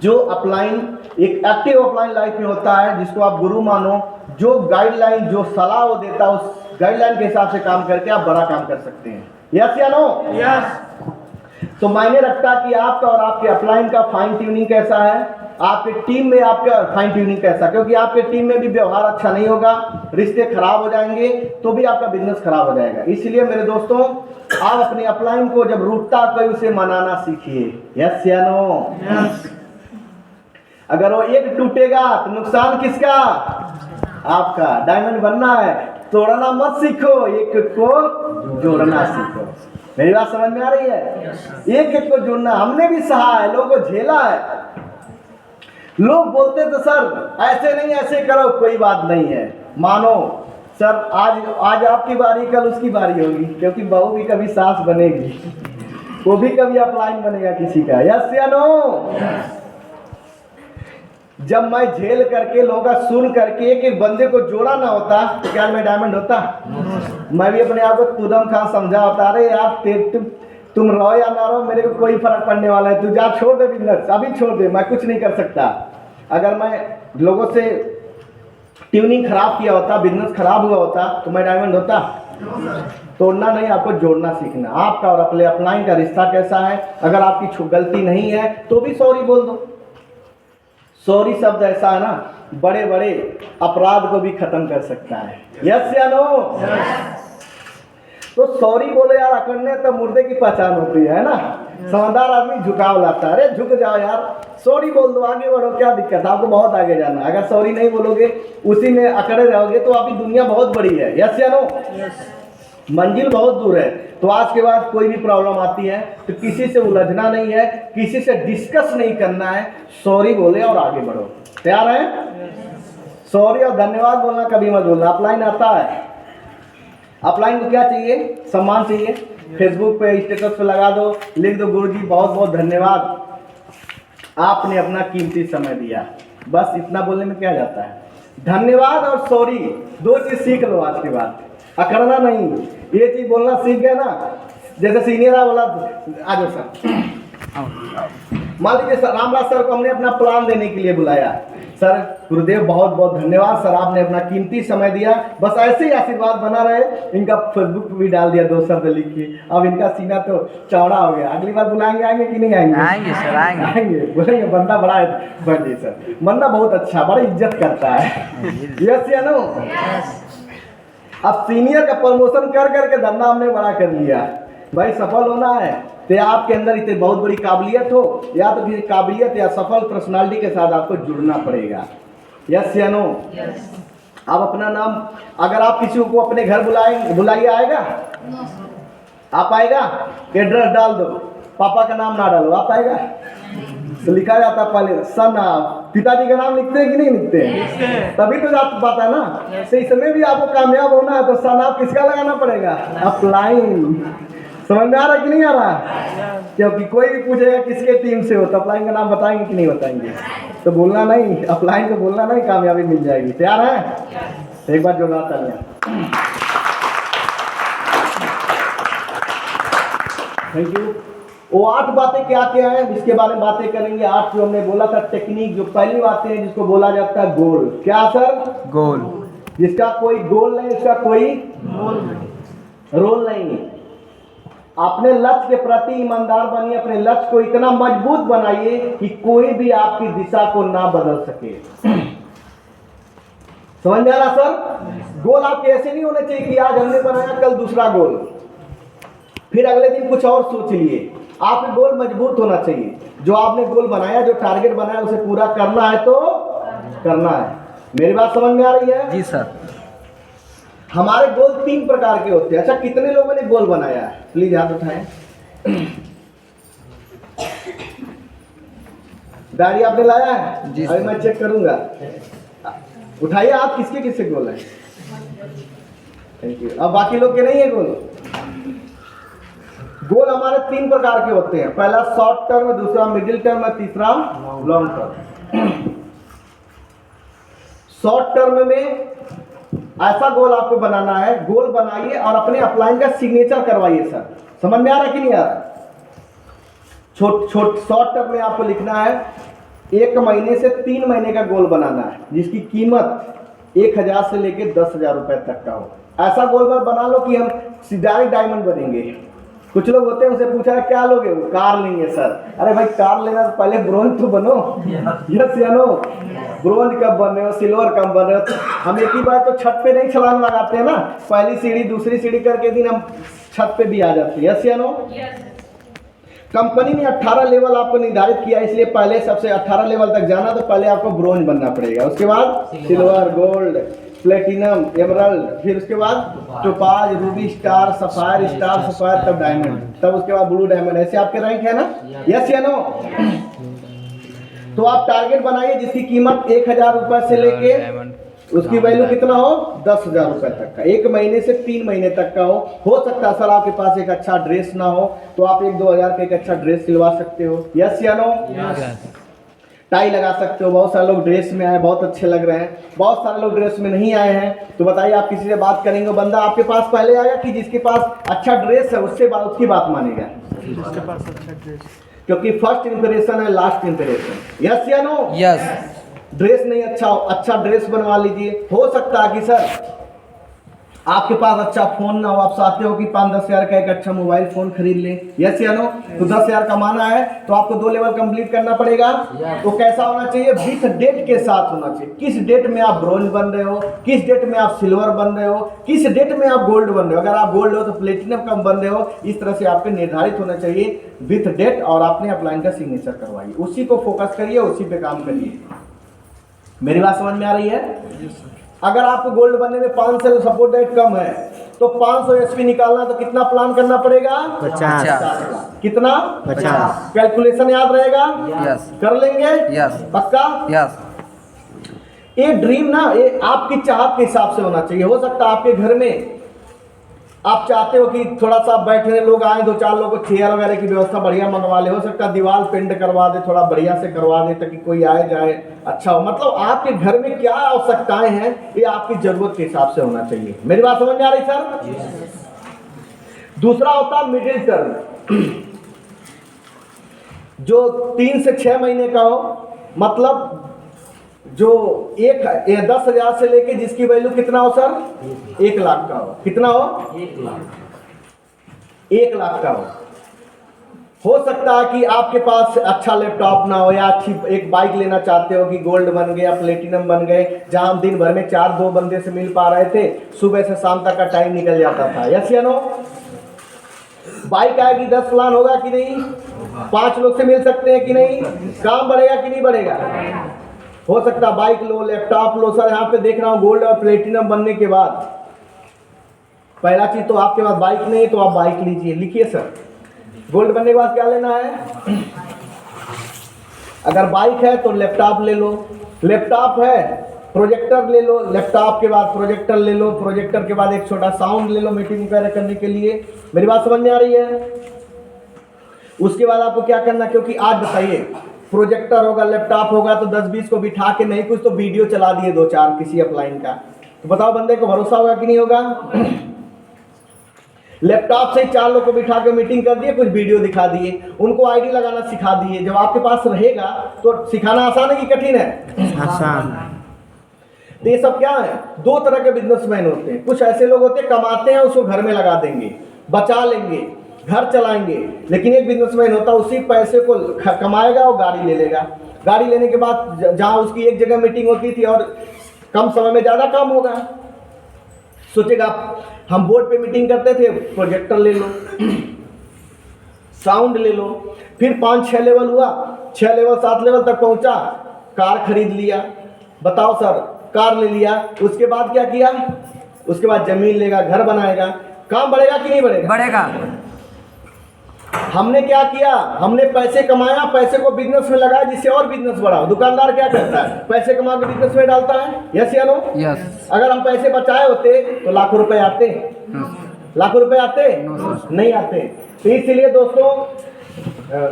जो अपलाइन एक active upline life में होता है, जिसको आप गुरु मानो, जो गाइडलाइन जो सलाह वो देता है उस गाइडलाइन के हिसाब से काम करके आप बड़ा काम कर सकते हैं। यस या नो? यस। तो मायने रखता है कि आपका और आपके अपलाइन का फाइन ट्यूनिंग कैसा है, आपके टीम में आपका फाइन ट्यूनिंग कैसा, क्योंकि आपके टीम में भी व्यवहार अच्छा नहीं होगा, रिश्ते खराब हो जाएंगे, तो भी आपका बिजनेस खराब हो जाएगा। इसलिए मेरे दोस्तों, आप अपने अपलाइन को जब रूठता कोई उसे मनाना सीखिए। यस या नो? यस। अगर वो एक टूटेगा तो नुकसान किसका? आपका। डायमंड बनना है, तोड़ना मत सीखो, एक को जोड़ना सीखो। मेरी बात समझ में आ रही है? एक एक को जोड़ना हमने भी सहा है, लोगों को झेला है। लोग बोलते तो सर ऐसे नहीं ऐसे करो, कोई बात नहीं है, मानो सर आज आपकी बारी, कल उसकी बारी होगी, क्योंकि बहू भी कभी सास बनेगी, वो भी कभी अपलाइन बनेगा किसी का। यस या नो? जब मैं झेल करके लोगों का सुन करके एक एक बंदे को जोड़ा ना होता तो क्या मैं डायमंड होता? मैं भी अपने आप को तुदम खां समझा होता, अरे यार तुम रहो या ना रहो, मेरे को कोई फर्क पड़ने वाला है, तू जा छोड़ दे बिजनेस, अभी छोड़ दे, मैं कुछ नहीं कर सकता। अगर मैं लोगों से ट्यूनिंग खराब किया होता, बिजनेस खराब हुआ होता, तो मैं डायमंड होता? तोड़ना नहीं, आपको जोड़ना सीखना। आपका और अपने अपलाइन का रिश्ता कैसा है, अगर आपकी गलती नहीं है तो भी सॉरी बोल दो। सॉरी शब्द ऐसा है ना, बड़े बड़े अपराध को भी खत्म कर सकता है। यस या नो? तो सॉरी बोले यार, अकड़ने तो मुर्दे की पहचान होती है ना। समझदार आदमी झुकाव लाता है, अरे झुक जाओ यार, सॉरी बोल दो, आगे बढ़ो, क्या दिक्कत है, आपको बहुत आगे जाना। अगर सॉरी नहीं बोलोगे, उसी में अकड़े रहोगे, तो आपकी दुनिया बहुत बड़ी है। यस या नो? मंजिल बहुत दूर है। तो आज के बाद कोई भी प्रॉब्लम आती है तो किसी से उलझना नहीं है, किसी से डिस्कस नहीं करना है, सॉरी बोले और आगे बढ़ो। तैयार है? सॉरी और धन्यवाद बोलना कभी मत बोलना। अपलाइन आता है, अपलाइन को क्या चाहिए? सम्मान चाहिए। फेसबुक पे स्टेटस पे लगा दो, लिख दो, गुरुजी बहुत बहुत धन्यवाद, आपने अपना कीमती समय दिया। बस इतना बोलने में क्या जाता है? धन्यवाद और सॉरी दो चीज सीख लो आज के बाद, अकड़ना नहीं। ये चीज बोलना सीख गया ना, जैसे सीनियर आ बोला आ जाओ सर, मान लीजिए सर रामराज सर को हमने अपना प्लान देने के लिए बुलाया, सर गुरुदेव बहुत बहुत धन्यवाद सर, आपने अपना कीमती समय दिया, बस ऐसे ही आशीर्वाद बना रहे। इनका फेसबुक पे भी डाल दिया 2 शब्द लिख के, अब इनका सीना तो चौड़ा हो गया। अगली बार बुलाएंगे, आएंगे कि नहीं आएंगे? आएंगे सर, आएंगे। बोलेंगे बंदा बड़ा है, बढ़िया सर, बंदा बहुत अच्छा, बड़ी इज्जत करता है। यस या नो? अब सीनियर का प्रमोशन कर करके धंधा हमने बड़ा कर लिया। भाई सफल होना है तो आपके अंदर इतनी बहुत बड़ी काबिलियत हो, या तो किसी काबिलियत या सफल पर्सनालिटी के साथ आपको जुड़ना पड़ेगा। यस या नो? आप अपना नाम, अगर आप किसी को अपने घर बुलाइए, आएगा? आप आएगा? एड्रेस डाल दो, पापा का नाम ना डालो, आप आएगा? तो लिखा जाता पहले सन, पिताजी का नाम लिखते हैं कि नहीं लिखते हैं? तभी तो जात पाता है ना। तो इसमें भी आपको कामयाब होना है तो सन आप किसका लगाना पड़ेगा? अपलाइन। समझ में आ रहा है कि नहीं आ रहा? क्योंकि कोई भी पूछेगा किसके टीम से हो तो अपलाइन का नाम बताएंगे कि नहीं बताएंगे? तो बोलना नहीं, अपलाइन को बोलना नहीं, कामयाबी मिल जाएगी। तैयार है? एक बार जोरदार तालियां। Thank you. वो 8 बातें क्या क्या है जिसके बारे में बातें करेंगे। 8 जो हमने बोला था टेक्निक, जो पहली बातें हैं जिसको बोला जाता है गोल। क्या सर? गोल। जिसका कोई गोल नहीं, उसका कोई रोल नहीं। अपने लक्ष्य के प्रति ईमानदार बनिए, अपने लक्ष्य को इतना मजबूत बनाइए कि कोई भी आपकी दिशा को ना बदल सके। समझ में आ रहा सर? गोल आपके ऐसे नहीं होने चाहिए कि आज हमने बनाया कल दूसरा गोल, फिर अगले दिन कुछ और सोच लिए। आपके गोल मजबूत होना चाहिए। जो आपने गोल बनाया, जो टारगेट बनाया, उसे पूरा करना है तो करना है। मेरी बात समझ में आ रही है? जी सर। हमारे गोल 3 प्रकार के होते हैं। अच्छा, कितने लोगों ने गोल बनाया है? प्लीज हाथ उठाएं। डायरी आपने लाया है? जी अभी मैं चेक करूंगा। उठाइए आप, किसके किसके गोल है? Thank you. अब बाकी लोग के नहीं है गोल? गोल हमारे 3 प्रकार के होते हैं। पहला शॉर्ट टर्म, दूसरा मिडिल टर्म, तीसरा लॉन्ग टर्म। शॉर्ट टर्म में ऐसा गोल आपको बनाना है, गोल बनाइए और अपने अपलाइन का सिग्नेचर करवाइए। सर समझ में आ रहा है कि नहीं आ रहा? शॉर्ट टर्म में आपको लिखना है 1 महीने से 3 महीने का गोल बनाना है जिसकी कीमत 1000 से लेके 10,000 रुपए तक का हो। ऐसा गोल बना लो कि हम डायरेक्ट डायमंड बनेंगे। कुछ लोग होते हैं, उनसे पूछा है क्या लोगे, वो कार लेंगे सर। अरे भाई कार लेना तो पहले ब्रोंज तो बनो। यस या नो? ब्रोंज कब बन रहे हो, सिल्वर कब बन रहे हो? हम एक ही बार तो छत पे नहीं छलांग लगाते हैं ना, पहली सीढ़ी दूसरी सीढ़ी करके दिन हम छत पे भी आ जाते हैं। यस या नो? कंपनी ने 18 लेवल आपको निर्धारित किया, इसलिए पहले सबसे 18 लेवल तक जाना तो पहले आपको ब्रोंज बनना पड़ेगा, उसके बाद सिल्वर, गोल्ड, प्लेटिनम, एमरल्ड, फिर उसके बाद टोपाज, रूबी, स्टार, सफायर, तब डायमंड, तब उसके बाद ब्लू डायमंड। ऐसे आपके रैंक है ना? यस या नो? तो आप टारगेट बनाइए जिसकी कीमत 1000 रुपए से लेके उसकी वैल्यू कितना हो, 10,000 रुपए तक का, 1 महीने से 3 महीने तक का हो सकता है सर आपके पास एक अच्छा ड्रेस ना हो तो आप 1-2 हज़ार का एक अच्छा ड्रेस सिलवा सकते हो। यस या नो? टाई लगा सकते हो। बहुत सारे लोग ड्रेस में आए, बहुत अच्छे लग रहे हैं, बहुत सारे लोग ड्रेस में नहीं आए हैं, तो बताइए आप किसी से बात करेंगे, बंदा आपके पास पहले आएगा कि जिसके पास अच्छा ड्रेस है उससे बात, उसकी बात मानेगा, जिसके पास अच्छा ड्रेस, क्योंकि फर्स्ट इंप्रेशन है लास्ट इंप्रेशन। यस या नो? यस। ड्रेस नहीं अच्छा ड्रेस बनवा लीजिए। हो सकता है कि सर आपके पास अच्छा फोन ना हो, आप चाहते हो कि 5-10 हज़ार का एक अच्छा मोबाइल फोन खरीद ले। यस या नो? तो 10 हज़ार कमाना है तो आपको 2 लेवल कंप्लीट करना पड़ेगा। तो कैसा होना चाहिए? विथ डेट के साथ होना चाहिए। किस डेट में आप ब्रोंज बन रहे हो, किस डेट में आप सिल्वर बन रहे हो, किस डेट में आप गोल्ड बन रहे हो। अगर आप गोल्ड हो तो प्लेटिनम कब बन रहे हो, इस तरह से आपके निर्धारित होना चाहिए विथ डेट, और आपने अपलाइन का सिग्नेचर करवाइए, उसी को फोकस करिए, उसी पे काम करिए। मेरी बात समझ में आ रही है? अगर आपको गोल्ड बनने में 5 से सपोर्ट डेट कम है तो 500 एसपी निकालना तो कितना प्लान करना पड़ेगा? 50। कितना? 50। कैलकुलेशन याद रहेगा? यस। कर लेंगे? यस। पक्का? यस। ये ड्रीम ना, ये आपकी चाहत के हिसाब से होना चाहिए। हो सकता है आपके घर में आप चाहते हो कि थोड़ा सा बैठने लोग आए, 2-4 लोगों को चेयर वगैरह की व्यवस्था बढ़िया मंगवा ले। हो सकता है दीवार पेंट करवा दे, थोड़ा बढ़िया से करवा दे ताकि कोई आए जाए अच्छा हो। मतलब आपके घर में क्या आवश्यकताएं हैं ये आपकी जरूरत के हिसाब से होना चाहिए। मेरी बात समझ में आ रही सर? दूसरा होता है मिडिल टर्म, जो 3 से 6 महीने का हो, मतलब जो 10,000 से लेके जिसकी वैल्यू कितना हो सर? 1 लाख का हो। कितना हो? 1 लाख का हो सकता है कि आपके पास अच्छा लैपटॉप ना हो, या अच्छी एक बाइक लेना चाहते हो कि गोल्ड बन गए या प्लेटिनम बन गए, जहां हम दिन भर में 4-2 बंदे से मिल पा रहे थे, सुबह से शाम तक का टाइम निकल जाता था। यस या नो? बाइक आएगी 10 प्लान होगा कि नहीं? 5 लोग से मिल सकते हैं कि नहीं? काम बढ़ेगा कि नहीं बढ़ेगा? हो सकता है बाइक लो, लैपटॉप लो। सर यहाँ पे देख रहा हूँ गोल्ड और प्लेटिनम बनने के बाद पहला चीज तो आपके पास बाइक नहीं है तो आप बाइक लीजिए। लिखिए सर, गोल्ड बनने के बाद क्या लेना है? अगर बाइक है तो लैपटॉप ले लो, लैपटॉप है प्रोजेक्टर ले लो, लैपटॉप के बाद प्रोजेक्टर ले लो, प्रोजेक्टर के बाद एक छोटा साउंड ले लो मीटिंग वगैरह करने के लिए। मेरी बात समझ में आ रही है? उसके बाद आपको क्या करना, क्योंकि आज बताइए प्रोजेक्टर होगा, लैपटॉप होगा तो 10-20 को बिठा के नहीं कुछ तो वीडियो चला दिए 2-4 किसी अपलाइन का, तो बताओ बंदे को भरोसा होगा कि नहीं होगा? लैपटॉप से ही 4 लोग को बिठा के मीटिंग कर दिए, कुछ वीडियो दिखा दिए, उनको आईडी लगाना सिखा दिए। जब आपके पास रहेगा तो सिखाना आसान है कि कठिन है? आसान। तो ये सब क्या है? 2 तरह के बिजनेसमैन होते हैं। कुछ ऐसे लोग होते हैं कमाते हैं उसको घर में लगा देंगे, बचा लेंगे, घर चलाएंगे। लेकिन एक बिजनेसमैन होता है उसी पैसे को कमाएगा और गाड़ी ले लेगा। गाड़ी लेने के बाद जहाँ उसकी एक जगह मीटिंग होती थी और कम समय में ज़्यादा काम होगा, सोचेगा हम बोर्ड पे मीटिंग करते थे, प्रोजेक्टर ले लो, साउंड ले लो, फिर 5-6 लेवल हुआ, 6 लेवल 7 लेवल तक पहुंचा, कार खरीद लिया। बताओ सर, कार ले लिया, उसके बाद क्या किया? उसके बाद जमीन लेगा, घर बनाएगा। काम बढ़ेगा कि नहीं बढ़ेगा? बढ़ेगा। हमने क्या किया? हमने पैसे कमाया, पैसे को बिजनेस में लगाया जिससे और बिजनेस बढ़ाओ। दुकानदार क्या करता है? पैसे कमा के बिजनेस में डालता है। यस या नो? यस। अगर हम पैसे बचाए होते तो लाखों रुपए आते? लाखों रुपए आते? नहीं आते। तो इसलिए दोस्तों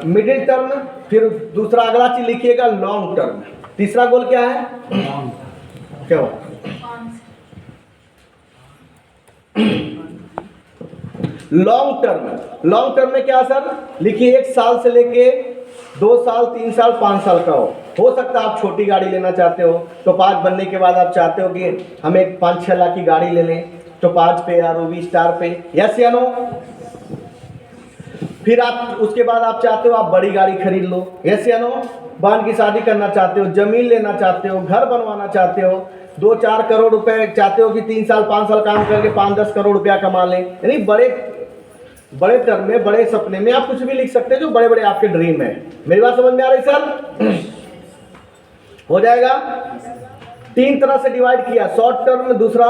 मिडिल टर्म, फिर दूसरा अगला चीज लिखिएगा लॉन्ग टर्म। तीसरा गोल क्या है? क्या हो? Long term. लॉन्ग टर्म में क्या सर? लिखिए 1 साल से लेके 2 साल, 3 साल, 5 साल का हो। हो सकता है आप छोटी गाड़ी लेना चाहते हो, टोपाज बनने के बाद आप चाहते हो कि हम एक 5-6 लाख की गाड़ी ले लें टोपाज पे या रूबी स्टार पे, यस या नो। फिर आप उसके बाद आप चाहते हो आप बड़ी गाड़ी खरीद लो, यस या नो। बहन की शादी करना चाहते हो, जमीन लेना चाहते हो, घर बनवाना चाहते हो, 2-4 करोड़ रुपए चाहते हो कि 3 साल 5 साल काम करके 5-10 करोड़ रुपया कमा लें, यानी बड़े बड़े टर्म में, बड़े सपने में आप कुछ भी लिख सकते हैं जो बड़े बड़े आपके ड्रीम है। मेरी बात समझ में आ रही सर? हो जाएगा। 3 तरह से डिवाइड किया, शॉर्ट टर्म, दूसरा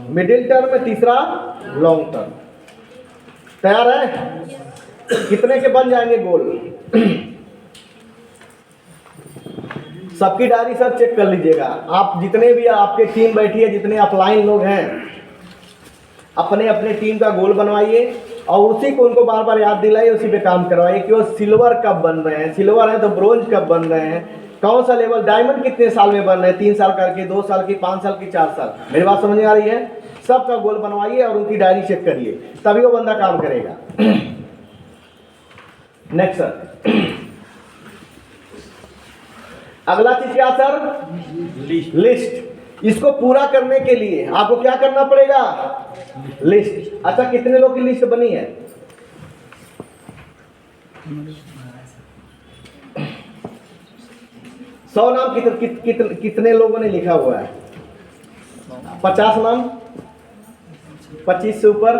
मिडिल टर्म, तीसरा लॉन्ग टर्म। तैयार है? कितने के बन जाएंगे गोल? सबकी डायरी सर चेक कर लीजिएगा। आप जितने भी आपके टीम बैठी है, जितने अपलाइन लोग हैं, अपने अपने टीम का गोल बनवाइए और उसी को उनको बार बार याद दिलाइए, उसी पे काम करवाइए कि वो सिल्वर कब बन रहे हैं, सिल्वर है तो ब्रोंज कब बन रहे हैं, कौन सा लेवल, डायमंड कितने साल में बन रहे हैं, 3 साल करके, 2 साल की, 5 साल की, 4 साल। मेरी बात समझ में आ रही है? सबका गोल बनवाइए और उनकी डायरी चेक करिए, तभी वो बंदा काम करेगा। नेक्स्ट सर, अगला चीज क्या सर? लिस्ट। इसको पूरा करने के लिए आपको क्या करना पड़ेगा? लिस्ट। अच्छा, कितने लोग की लिस्ट बनी है? सौ नाम कितने लोगों ने लिखा हुआ है? 50 नाम, 25 से ऊपर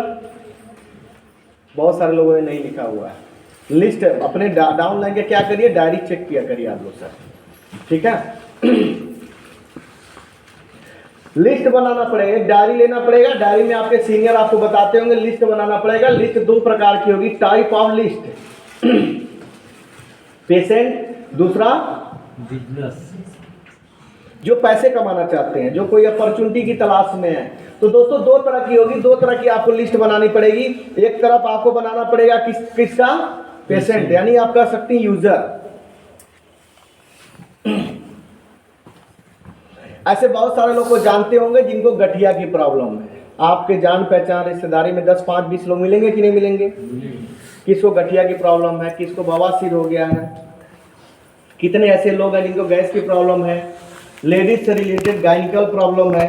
बहुत सारे लोगों ने नहीं लिखा हुआ है। लिस्ट अपने डाउन लाइन के क्या करिए, डायरी चेक किया करिए आप लोग सर, ठीक है। लिस्ट बनाना पड़ेगा, डायरी लेना पड़ेगा, डायरी में आपके सीनियर आपको बताते होंगे लिस्ट बनाना पड़ेगा। लिस्ट 2 प्रकार की होगी, टाइप ऑफ लिस्ट, पेशेंट, दूसरा बिजनेस, जो पैसे कमाना चाहते हैं, जो कोई अपॉर्चुनिटी की तलाश में है। तो दोस्तों 2 तरह की होगी, 2 तरह की आपको लिस्ट बनानी पड़ेगी। एक तरफ आपको बनाना पड़ेगा किसका? पेशेंट, यानी आप कह सकते हैं यूजर। ऐसे बहुत सारे लोग को जानते होंगे जिनको गठिया की प्रॉब्लम है। आपके जान पहचान रिश्तेदारी में 10, 5, 20 लोग मिलेंगे कि नहीं मिलेंगे? किसको गठिया की प्रॉब्लम है, किसको बवासीर हो गया है, कितने ऐसे लोग हैं जिनको गैस की प्रॉब्लम है, लेडीज से रिलेटेड गायनिकल प्रॉब्लम है,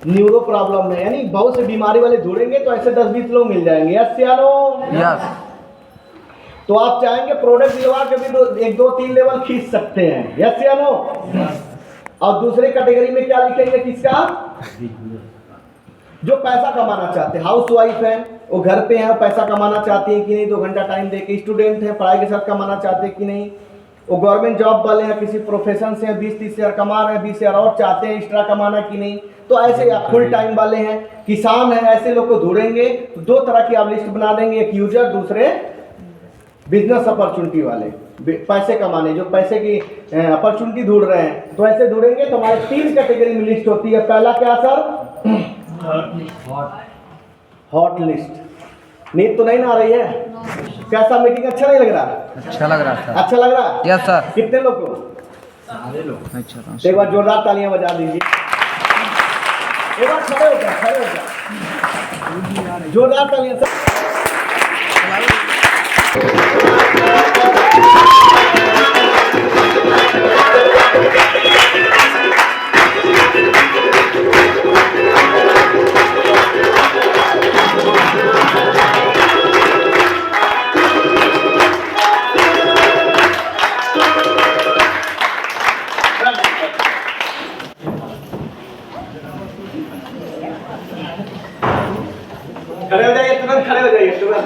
न्यूरो प्रॉब्लम है, यानी बहुत से बीमारी वाले जुड़ेंगे तो ऐसे 10-20 लोग मिल जाएंगे। यस या नो? यस। तो आप चाहेंगे प्रोडक्ट दिलवा के भी 1, 2, 3 लेवल खींच सकते हैं। यस या नो? और दूसरे कैटेगरी में क्या लिखेंगे? किसका? जो पैसा कमाना चाहते हैं, हाउस वाइफ है, वो घर पे है, पैसा कमाना चाहती है कि नहीं, 2 घंटा टाइम देके, स्टूडेंट है, पढ़ाई के साथ कमाना चाहते हैं कि नहीं, वो गवर्नमेंट जॉब वाले हैं, किसी प्रोफेशन से 20-30 हज़ार कमा रहे हैं, 20 हज़ार और चाहते हैं एक्स्ट्रा कमाना कि नहीं, तो ऐसे आप फुल टाइम वाले हैं, किसान हैं, ऐसे लोग को ढूंढेंगे। तो 2 तरह की आप लिस्ट बना देंगे, एक यूजर, दूसरे बिजनेस अपॉर्चुनिटी वाले, पैसे कमाने, जो पैसे की अपॉर्चुनिटी ढूंढ रहे हैं। तो ऐसे ढूंढेंगे तो हमारे 3 कैटेगरी में लिस्ट होती है। पहला क्या सर? Hot list. नींद तो नहीं ना आ रही है? कैसा मीटिंग अच्छा नहीं लग रहा? अच्छा लग रहा था। अच्छा लग रहा? Yes sir. कितने लोग को? अच्छा था। एक बार जोरदार तालियां बजा दीजिए। एक बार खड़े हो जाए, खड़े हो जाए, जोरदार तालियां सर। खड़े हो जाइए, तुरंत खड़े हो जाइए, तुरंत।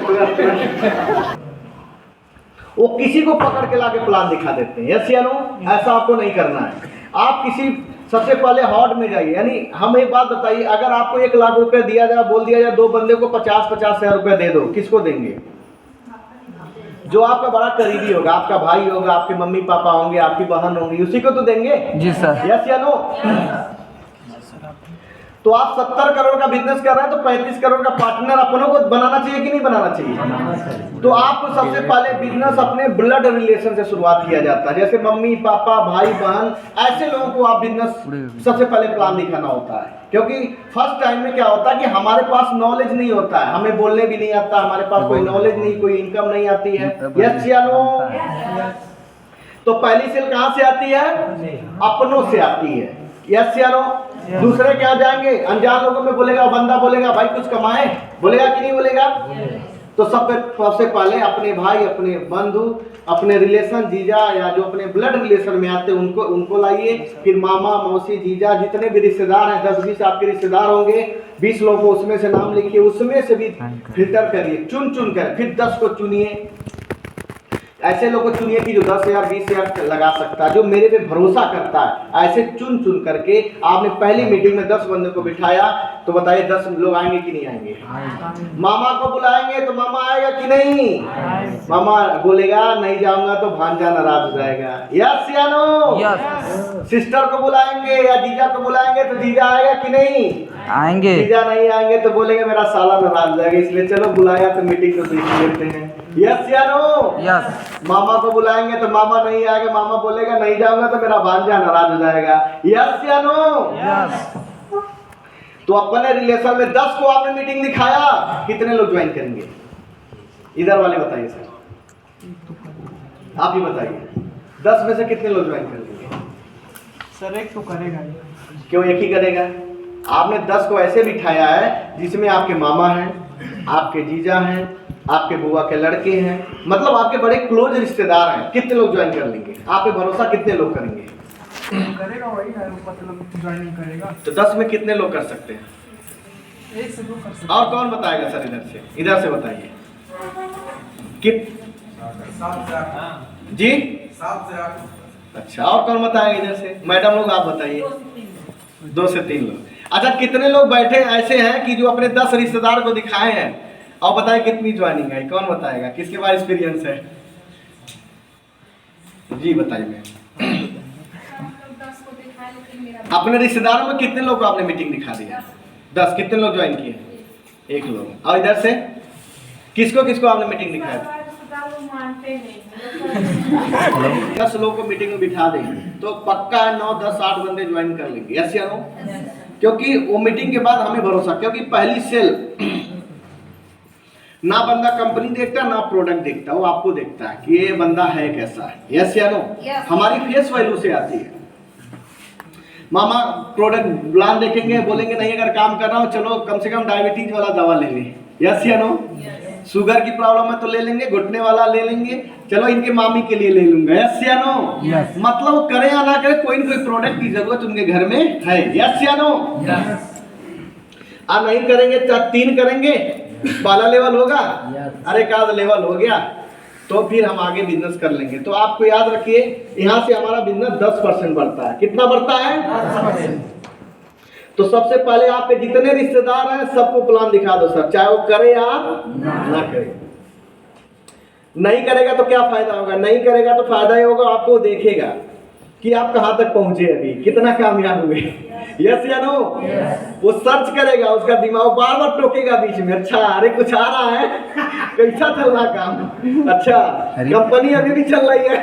वो किसी को पकड़ के लाके प्लान दिखा देते हैं। यस या नो? ऐसा आपको नहीं करना है। आप किसी सबसे पहले हॉट में जाइए, यानी हम एक बात बताइए, अगर आपको 1 लाख रुपए दिया जाए, बोल दिया जाए 2 बंदे को 50-50 हज़ार रुपए दे दो, किसको देंगे? जो आपका बड़ा करीबी होगा, आपका भाई होगा, आपके मम्मी पापा होंगे, आपकी बहन होंगी, उसी को तो देंगे। जी सर। यस या नो? तो आप 70 करोड़ का बिजनेस कर रहे हैं तो 35 करोड़ का पार्टनर अपनों को बनाना चाहिए कि नहीं बनाना चाहिए? तो आपको सबसे पहले बिजनेस अपने ब्लड रिलेशन से शुरुआत किया जाता है, जैसे मम्मी पापा, भाई बहन, ऐसे लोगों को आप बिजनेस सबसे पहले प्लान दिखाना होता है। क्योंकि फर्स्ट टाइम में क्या होता है कि हमारे पास नॉलेज नहीं होता है, हमें बोलने भी नहीं आता, हमारे पास कोई नॉलेज नहीं, कोई इनकम नहीं आती है। यस या नो? तो पहली सेल कहाँ से आती है? अपनों से आती है। यस या नो? दूसरे क्या जाएंगे? अनजान लोगों में बोलेगा, बंदा बोलेगा भाई कुछ कमाए, बोलेगा कि नहीं बोलेगा? तो सबसे पहले अपने भाई, अपने बंधु, अपने रिलेशन, जीजा या जो अपने ब्लड रिलेशन में आते हैं उनको लाइए। फिर मामा, मौसी, जीजा, जितने भी रिश्तेदार हैं, 10-20 आपके रिश्तेदार होंगे, 20 लोगों को उसमें से नाम लिखिए, उसमें से भी फिल्टर करिए, चुन कर, फिर 10 को चुनिए। ऐसे लोगों को चुनिए कि जो 10,000 20,000 लगा सकता है, जो मेरे पे भरोसा करता है। ऐसे चुन करके आपने पहली मीटिंग में 10 बंदे को बिठाया, तो बताइए 10 लोग आएंगे कि नहीं आएंगे? मामा को बुलाएंगे तो मामा आएगा कि नहीं? मामा बोलेगा नहीं जाऊंगा तो भांजा नाराज हो जाएगा। यस या नो? सिस्टर को बुलाएंगे या जीजा को बुलाएंगे तो जीजा आएगा कि नहीं? आएंगे। जीजा नहीं आएंगे तो बोलेंगे मेरा साला नाराज हो जाएगा, इसलिए चलो बुलाया तो मीटिंग तो देख लेते हैं। यस या नो? यस। मामा को बुलाएंगे तो मामा नहीं आएगा, मामा बोलेगा नहीं जाऊंगा तो मेरा भांजा नाराज हो जाएगा। यस या नो? यस। तो अपने रिलेशन में 10 को आपने मीटिंग दिखाया, कितने लोग ज्वाइन करेंगे? इधर वाले बताइए सर, आप ही बताइए, 10 में से कितने लोग ज्वाइन करेंगे? सर एक तो करेगा ही। क्यों एक ही करेगा? आपने 10 को ऐसे बिठाया है जिसमें आपके मामा हैं, आपके जीजा हैं, आपके बुआ के लड़के हैं, मतलब आपके बड़े क्लोज रिश्तेदार हैं। कितने लोग ज्वाइन कर लेंगे? आप पे भरोसा कितने लोग करेंगे? करेगा वही है, मतलब ज्वाइनिंग करेगा। तो 10 में कितने लोग कर सकते हैं? 1 से 2 कर सकते। और कौन बताएगा सर? इधर से बताइए। कित 7 से 8 जी? 7 से 8। अच्छा, और कौन बताएगा इधर से? मैडम लोग आप बताइए। 2 से 3 लोग। अच्छा, कितने लोग बैठे ऐसे हैं कि जो अपने 10 रिश्तेदार को दिखाए हैं, और बताए कितनी ज्वाइनिंग है? कौन बताएगा? किसके पास एक्सपीरियंस है? जी बताइए। अपने रिश्तेदारों में कितने लोग को आपने मीटिंग दिखा दिया? 10। कितने लोग ज्वाइन किए? 1 लोग। और इधर से किसको आपने मीटिंग दिखाई? 10 लोग को मीटिंग में बिठा देंगे तो पक्का है 9, 10, 8 बंदे ज्वाइन कर लेंगे। यस या नो? क्योंकि वो मीटिंग के बाद हमें भरोसा, क्योंकि पहली सेल ना बंदा कंपनी देखता, ना प्रोडक्ट देखता, वो आपको देखता है कि ये बंदा है कैसा है। यस या नो? हमारी फेस वैल्यू से आती है। मामा प्रोडक्ट ब्रांड देखेंगे, बोलेंगे नहीं अगर काम कर रहा हूँ चलो कम से कम डायबिटीज वाला दवा ले लें। यस या नो? शुगर की प्रॉब्लम है तो ले लेंगे, घुटने वाला ले लेंगे, चलो इनके मामी के लिए ले लूंगा। यस या नो? मतलब करे या ना करे, कोई ना कोई प्रोडक्ट की जरूरत उनके घर में है। यस या नो? नहीं करेंगे, 3 करेंगे, पहला लेवल होगा, अरे एक लेवल हो गया तो फिर हम आगे बिजनेस कर लेंगे। तो आपको याद रखिए, यहाँ से हमारा बिजनेस 10% बढ़ता है। कितना बढ़ता है? 10%। तो सबसे पहले आपके जितने रिश्तेदार हैं सबको प्लान दिखा दो सर, चाहे वो करे या ना करे। नहीं करेगा तो क्या फायदा होगा? नहीं करेगा तो फायदा ही होगा, आपको देखेगा कि आप कहाँ तक पहुंचे, अभी कितना कामयाब हुए। यस या नो? वो सर्च करेगा, उसका दिमाग बार बार टोकेगा बीच में, अच्छा अरे कुछ आ रहा है, कैसा चल रहा काम, अच्छा कंपनी अभी भी चल रही है,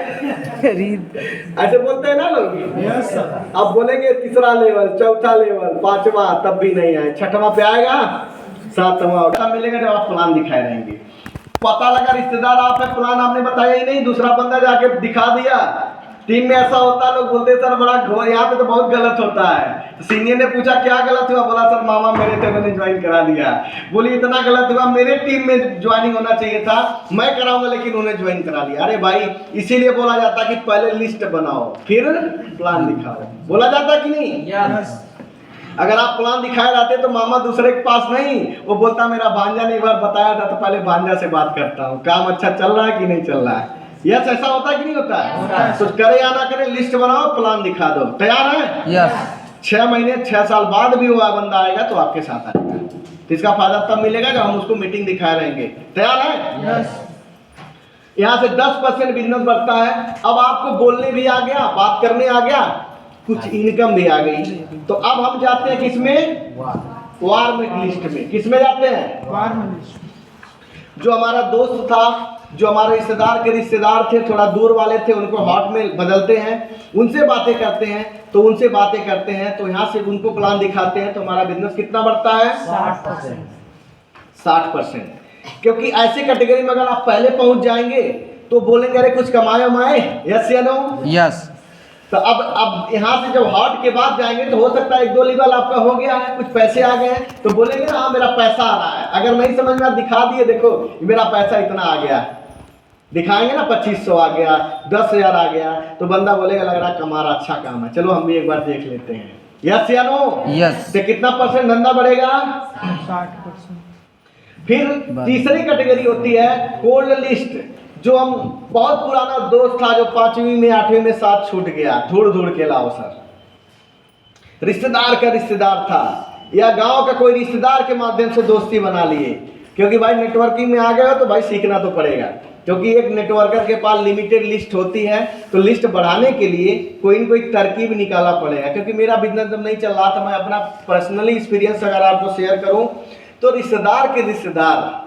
ऐसे बोलते हैं ना लोग। अब बोलेंगे 3रा लेवल, 4था लेवल, 5वां, तब भी नहीं आए, 6वां पे आएगा, 7वां मिलेगा जब आप प्लान दिखाए रहेंगे। पता लगा रिश्तेदार आप है, प्लान आपने बताया ही नहीं, दूसरा बंदा जाके दिखा दिया। टीम में ऐसा होता है, लोग बोलते सर बड़ा घोर, यहाँ पे तो बहुत गलत होता है। तो सीनियर ने पूछा क्या गलत हुआ? बोला सर मामा मेरे थे, मैंने ज्वाइन करा दिया। बोली इतना गलत हुआ, मेरे टीम में ज्वाइनिंग होना चाहिए था, मैं कराऊंगा लेकिन उन्हें ज्वाइन करा लिया। अरे भाई इसीलिए बोला जाता कि पहले लिस्ट बनाओ फिर प्लान दिखाओ, बोला जाता कि नहीं? अगर आप प्लान दिखाए रहते तो मामा दूसरे के पास नहीं, वो बोलता मेरा भांजा ने एक बार बताया था तो पहले भांजा से बात करता हूँ, काम अच्छा चल रहा है कि नहीं चल रहा है। यस, ऐसा होता है कि नहीं होता है? तो करे या ना करे, लिस्ट बनाओ, प्लान दिखा दो, तैयार है? यस। 6 महीने 6 साल बाद भी वो बंदा आएगा तो आपके साथ आएगा, तो इसका फायदा तब मिलेगा जब हम उसको मीटिंग दिखाए रहेंगे। तैयार है? यस। यहाँ से 10% बिजनेस बढ़ता है। अब आपको बोलने भी आ गया, बात करने आ गया, कुछ इनकम भी आ गई। तो अब हम जाते हैं किसमें? वार्म लिस्ट में। किसमें जाते हैं? Warm list. जो हमारा दोस्त था, जो हमारे रिश्तेदार के रिश्तेदार थे, थोड़ा दूर वाले थे, उनको हॉट में बदलते हैं, उनसे बातें करते हैं। तो उनसे बातें करते हैं तो यहाँ से उनको प्लान दिखाते हैं, तो हमारा बिजनेस कितना बढ़ता है? 60%। क्योंकि ऐसे कैटेगरी में अगर आप पहले पहुंच जाएंगे तो बोलेंगे अरे कुछ कमाए वमाए, यस या नो। यस। तो अब यहाँ से जब हॉट के बाद जाएंगे तो हो सकता है 1-2 लेवल आपका हो गया है, कुछ पैसे आ गए हैं, तो बोलेंगे हाँ मेरा पैसा आ रहा है। अगर नहीं समझ में दिखा दिए देखो मेरा पैसा इतना आ गया, दिखाएंगे ना 2500 आ गया, 10,000 आ गया, तो बंदा बोलेगा लग रहा है कमा रहा, अच्छा काम है, चलो हम भी एक बार देख लेते हैं, यस या नो। यस। तो कितना % धंधा बढ़ेगा? 60%। फिर तीसरी कैटेगरी होती है कोल्ड लिस्ट, जो हम बहुत पुराना दोस्त था जो 5वीं में 8वीं में साथ छूट गया, धूड़ के लाओ सर, रिश्तेदार का रिश्तेदार था या गांव का कोई रिश्तेदार के माध्यम से दोस्ती बना लिए, क्योंकि भाई नेटवर्किंग में आ गए हो तो भाई सीखना तो पड़ेगा, क्योंकि एक नेटवर्कर के पास लिमिटेड लिस्ट होती है, तो लिस्ट बढ़ाने के लिए कोई न कोई तरकीब निकालना पड़ेगा। क्योंकि मेरा बिजनेस जब नहीं चल रहा था, मैं अपना पर्सनली एक्सपीरियंस अगर आपको शेयर करूं तो रिश्तेदार के रिश्तेदार,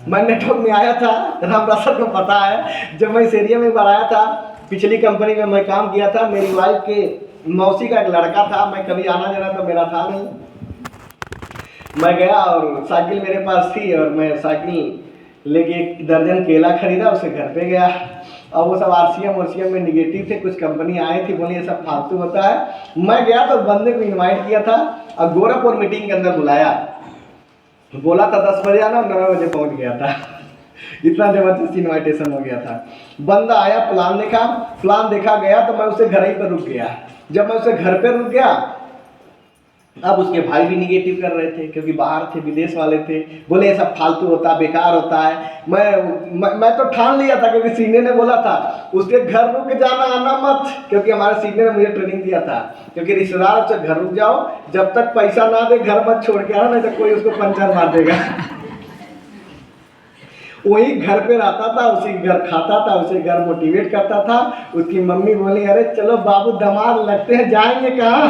मैं नेटवर्क में आया था, रामप्रसाद को पता है, जब मैं इस एरिया में बाहर आया था, पिछली कंपनी में मैं काम किया था, मेरी वाइफ के मौसी का एक लड़का था, मैं कभी आना जाना तो मेरा था नहीं, मैं गया और साइकिल मेरे पास थी और मैं साइकिल लेके 1 दर्जन केला खरीदा, उसे घर पे गया और वो सब RCM में निगेटिव थे, कुछ कंपनी आए थी, बोली ये सब फालतू होता है। मैं गया तो बंदे को इनवाइट किया था और गोरखपुर मीटिंग के अंदर बुलाया, बोला था 10 बजे आना, 9 बजे पहुंच गया था इतना जबरदस्त इन्विटेशन हो गया था। बंदा आया, प्लान देखा गया, तो मैं उसे घर ही पर रुक गया। जब मैं उसे घर पे रुक गया, अब उसके भाई भी निगेटिव कर रहे थे, क्योंकि बाहर थे, विदेश वाले थे, बोले ये सब फालतू होता है, बेकार होता है। मैं तो ठान लिया था, क्योंकि सीनियर ने बोला था उसके घर रुक जाना, आना मत, क्योंकि हमारे सीनियर ने मुझे ट्रेनिंग दिया था, क्योंकि रिश्तेदार से घर रुक जाओ, जब तक पैसा ना दे घर मत छोड़ के आना, नहीं तो कोई उसको पंचर मार देगा वही घर पे रहता था, उसी घर खाता था, उसे घर मोटिवेट करता था। उसकी मम्मी बोली अरे चलो बाबू दामाद लगते हैं, जाएंगे कहाँ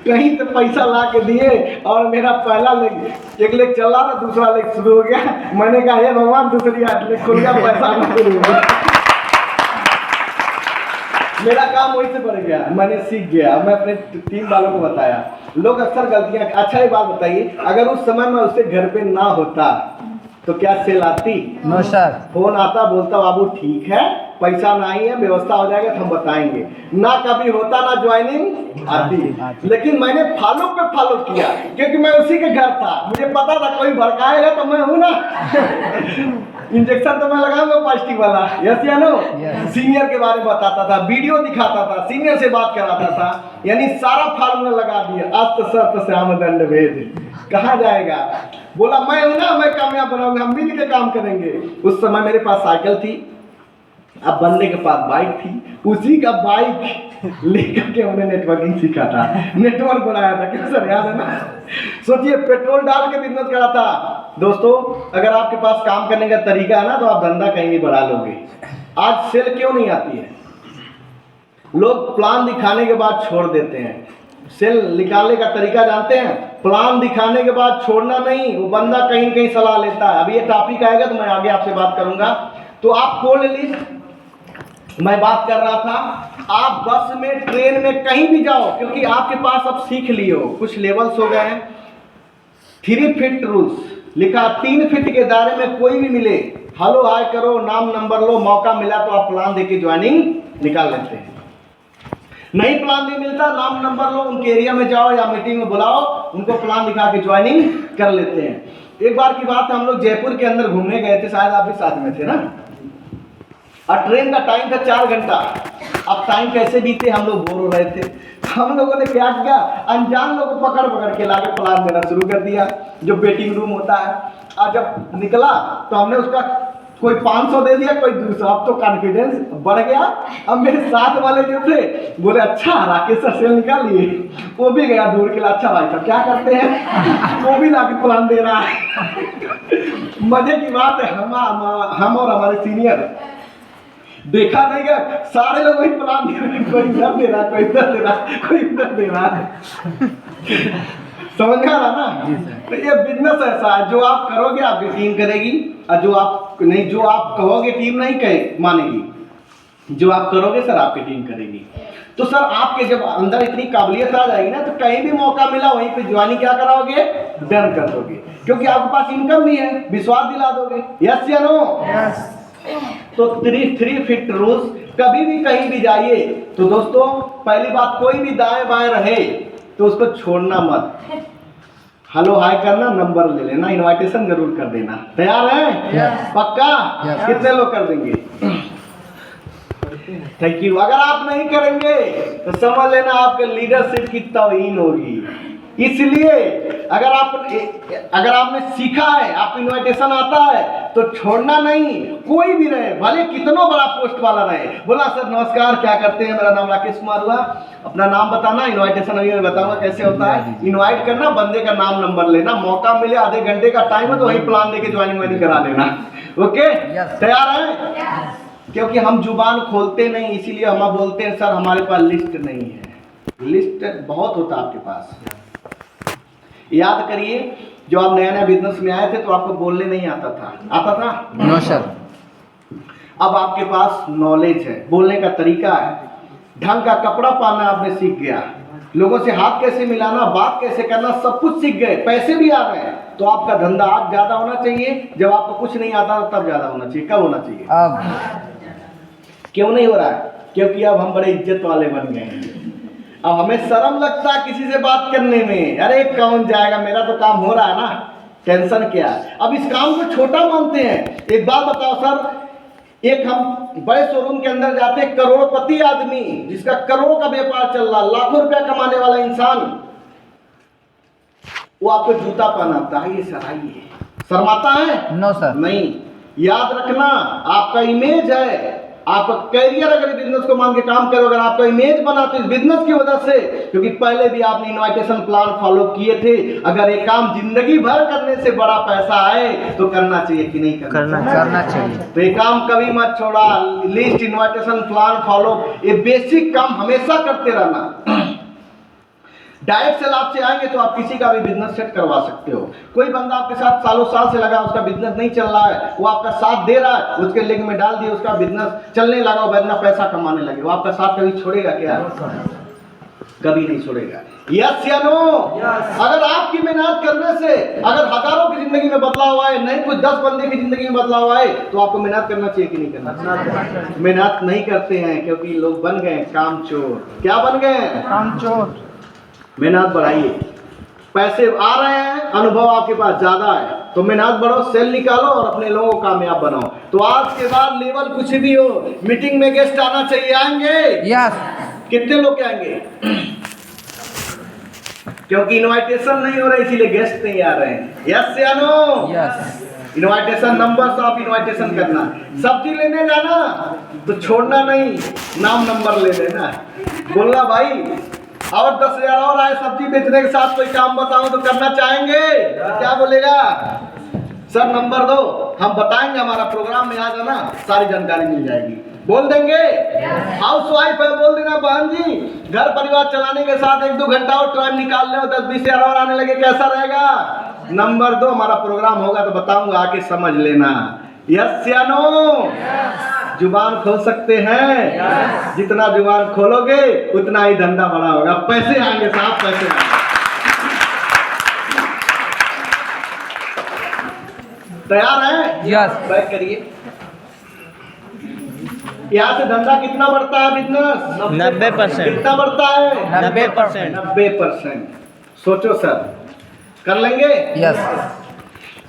कहीं तो पैसा ला के दिए, और मेरा पहला लेग 1 लेग चला था, दूसरा लेग शुरू हो गया। मैंने कहा हे भगवान दूसरी 8 लेग खुल गया, पैसा ना शुरू हो गया। मेरा काम वहीं से बढ़ गया, मैंने सीख गया। मैं अपने टीम वालों को बताया, लोग अक्सर गलतियां। अच्छा ये बात बताइए, अगर उस समय मैं उससे घर पे ना होता तो क्या सेल आती? No sir. फोन आता, बोलता बाबू ठीक है, पैसा नहीं है, व्यवस्था हो जाएगा तो हम बताएंगे, ना कभी होता ना ज्वाइनिंग आती। लेकिन मैंने फॉलो पे फॉलो किया, क्योंकि मैं उसी के घर था, मुझे पता था कोई भड़काएगा तो मैं हूं ना इंजेक्शन तो मैं लगाऊंगा पॉजिटिव वाला, यस या नो। सीनियर के बारे में बताता था, वीडियो दिखाता था, सीनियर से बात कराता था, यानी सारा फार्मूला लगा दिया। अस्त शस्त्र श्याम दंड भेद, कहाँ जाएगा? बोला मैं हूं ना, मैं कामयाब बनाऊंगा, हम मिल के काम करेंगे। उस समय मेरे पास साइकिल थी, अब बंदे के पास बाइक थी, उसी का बाइक लेकर के हमने नेटवर्किंग सीखा था, नेटवर्क बनाया था। क्या सर याद है ना? सोचिए पेट्रोल डाल के बिजनेस करा था। दोस्तों अगर आपके पास काम करने का तरीका है ना, तो आप धंधा कहीं भी बढ़ा लोगे। आज सेल क्यों नहीं आती है? लोग प्लान दिखाने के बाद छोड़ देते हैं। सेल निकालने का तरीका जानते हैं? प्लान दिखाने के बाद छोड़ना नहीं, वो बंदा कहीं न कहीं सलाह लेता है। अभी ये टॉपिक आएगा तो मैं आगे आपसे बात करूंगा। तो आप कोल्ड लिस्ट मैं बात कर रहा था, आप बस में, ट्रेन में, कहीं भी जाओ, क्योंकि आपके पास अब सीख लिए हो, कुछ लेवल्स हो गए हैं। 3 फीट रूल्स लिखा, 3 फीट के दायरे में कोई भी मिले, हेलो हाय करो, नाम नंबर लो, मौका मिला तो आप प्लान देके ज्वाइनिंग निकाल लेते हैं। नहीं प्लान नहीं मिलता, नाम नंबर लो, उनके एरिया में जाओ या मीटिंग में बुलाओ, उनको प्लान दिखा के ज्वाइनिंग कर लेते हैं। एक बार की बात है, हम लोग जयपुर के अंदर घूमने गए थे, शायद आप भी साथ में थे ना, और ट्रेन का टाइम था 4 घंटा। अब टाइम कैसे बीते, हम लोग बोर हो रहे थे। हम लोगों ने क्या किया, अनजान लोगों को पकड़ पकड़ के लाके प्लान देना शुरू कर दिया, जो वेटिंग रूम होता है। और जब निकला तो हमने उसका कोई 500 दे दिया, कोई 200। अब तो कॉन्फिडेंस बढ़ गया। अब मेरे साथ वाले जो थे बोले अच्छा राकेश सर सेल निकाल लिए, वो भी गया दौड़ के, अच्छा भाई साहब क्या करते हैं, वो भी लाके प्लान दे रहा है। मजे की बात है, हम और हमारे सीनियर देखा नहीं गया, सारे लोग वही प्लान दे रहे, कोई इधर दे रहा, कोई इधर दे रहा, कोई इधर दे रहा। समझ में आ रहा ना? तो ये बिजनेस ऐसा है, जो आप करोगे आपकी टीम करेगी, और जो आप कहोगे टीम नहीं कहे मानेगी, जो आप करोगे सर आपकी टीम करेगी। तो सर आपके जब अंदर इतनी काबिलियत आ जाएगी ना, तो कहीं भी मौका मिला वहीं पे ज्वाइनिंग क्या कराओगे, डन कर दोगे, क्योंकि आपके पास इनकम भी है, विश्वास दिला दोगे। यस या नो? यस। तो 3 फीट रूल्स, कभी भी कहीं भी जाइए तो दोस्तों पहली बात, कोई भी दाएं बाएं रहे तो उसको छोड़ना मत, हेलो हाय करना, नंबर ले लेना, इनविटेशन जरूर कर देना। तैयार हैं? पक्का? कितने लोग कर देंगे? Thank you. अगर आप नहीं करेंगे तो समझ लेना आपके लीडरशिप की तौहीन होगी। इसलिए अगर आपने सीखा है, आपको इनविटेशन आता है तो छोड़ना नहीं, कोई भी रहे, भले कितना बड़ा पोस्ट वाला रहे। बोला सर नमस्कार, क्या करते हैं, मेरा नाम राकेश कुमार हुआ, अपना नाम बताना, इनविटेशन अभी मैं बताऊंगा कैसे होता है। इनवाइट करना, बंदे का नाम नंबर लेना, मौका मिले आधे घंटे का टाइम है तो वही प्लान देके ज्वाइनिंग करा लेना। ओके, तैयार है? क्योंकि हम जुबान खोलते नहीं, इसीलिए हम बोलते हैं सर हमारे पास लिस्ट नहीं है। लिस्ट बहुत होता आपके पास। याद करिए, जो आप नया नया बिजनेस में आए थे तो आपको बोलने नहीं आता था? No sir. अब आपके पास नॉलेज है, बोलने का तरीका है, ढंग का कपड़ा पहनना आपने सीख गया, लोगों से हाथ कैसे मिलाना, बात कैसे करना, सब कुछ सीख गए, पैसे भी आ रहे हैं। तो आपका धंधा आज ज्यादा होना चाहिए, जब आपको कुछ नहीं आता तब ज्यादा होना चाहिए। कब होना चाहिए? अब। क्यों नहीं हो रहा है? क्योंकि अब हम बड़े इज्जत वाले बन गए हैं। अब हमें शर्म लगता है किसी से बात करने में, अरे कौन जाएगा, मेरा तो काम हो रहा है ना, टेंशन क्या है। अब इस काम को छोटा मानते हैं। एक बात बताओ सर, एक हम बड़े शोरूम के अंदर जाते हैं, करोड़पति आदमी जिसका करोड़ों का व्यापार चल रहा, लाखों रुपया कमाने वाला इंसान, वो आपको जूता पहनाता है, ये सर आइए, शर्माता है? No sir. नहीं। याद रखना, आपका इमेज है, आपका कैरियर, अगर बिजनेस को मान के काम करो, अगर आपका इमेज बना तो इस बिजनेस की वजह से, क्योंकि पहले भी आपने इनविटेशन प्लान फॉलो किए थे। अगर ये काम जिंदगी भर करने से बड़ा पैसा आए तो करना चाहिए कि नहीं करना चाहिए। तो ये काम कभी मत छोड़ा। लिस्ट, इनविटेशन प्लान फॉलो, ये बेसिक काम हमेशा करते रहना। डायरेक्ट सेल आपसे आएंगे तो आप किसी का भी बिजनेस सेट करवा सकते हो। कोई बंदा आपके साथ सालों साल से लगा, उसका बिजनेस नहीं चल रहा है, वो आपका साथ दे रहा है, उसके लिंक में डाल दिए, उसका बिजनेस चलने लगा, वो इतना पैसा कमाने लगे, वो आपका साथ कभी छोड़ेगा क्या? कभी नहीं छोड़ेगा। यस या नो? अगर आपकी मेहनत करने से अगर हजारों की जिंदगी में बदलाव आए, नहीं कुछ 10 बंदे की जिंदगी में बदलाव आए, तो आपको मेहनत करना चाहिए कि नहीं करना? मेहनत नहीं करते हैं क्योंकि लोग बन गए कामचोर। क्या बन गए? कामचोर। मेहनत बढ़ाइए, पैसे आ रहे हैं, अनुभव आपके पास ज्यादा है, तो मेहनत बढ़ाओ, सेल निकालो और अपने लोगों को कामयाब बनाओ। तो आज के बाद लेवल कुछ भी हो, मीटिंग में गेस्ट आना चाहिए, आएंगे? यस। कितने लोग के आएंगे? क्योंकि इनविटेशन नहीं हो रहा है इसीलिए गेस्ट नहीं आ रहे हैं। यस या नो? यस। इनविटेशन नंबर से आप इनविटेशन करना, सब्जी लेने जाना तो छोड़ना नहीं, नाम नंबर ले लेना, बोलना भाई और 10,000 और आए सब्जी बेचने के साथ कोई काम बताओ तो करना चाहेंगे? क्या बोलेगा? सर नंबर दो, हम बताएंगे, हमारा प्रोग्राम में आ जाना, सारी जानकारी मिल जाएगी। बोल देंगे? हाउस वाइफ है, बोल देना बहन जी घर परिवार चलाने के साथ 1-2 घंटा और टाइम निकाल ले, 10-20,000 और आने लगे, कैसा रहेगा? नंबर दो, हमारा प्रोग्राम होगा तो बताऊंगा, आके समझ लेना। यस या नो? जुबान खोल सकते हैं? जितना जुबान खोलोगे उतना ही धंधा बड़ा होगा, पैसे आएंगे साहब, पैसे आएंगे। तैयार है? यस। बैक करिए। यहाँ से धंधा कितना बढ़ता है बिजनेस? 90%। कितना बढ़ता है? 90%। 90%। सोचो सर, कर लेंगे? यस।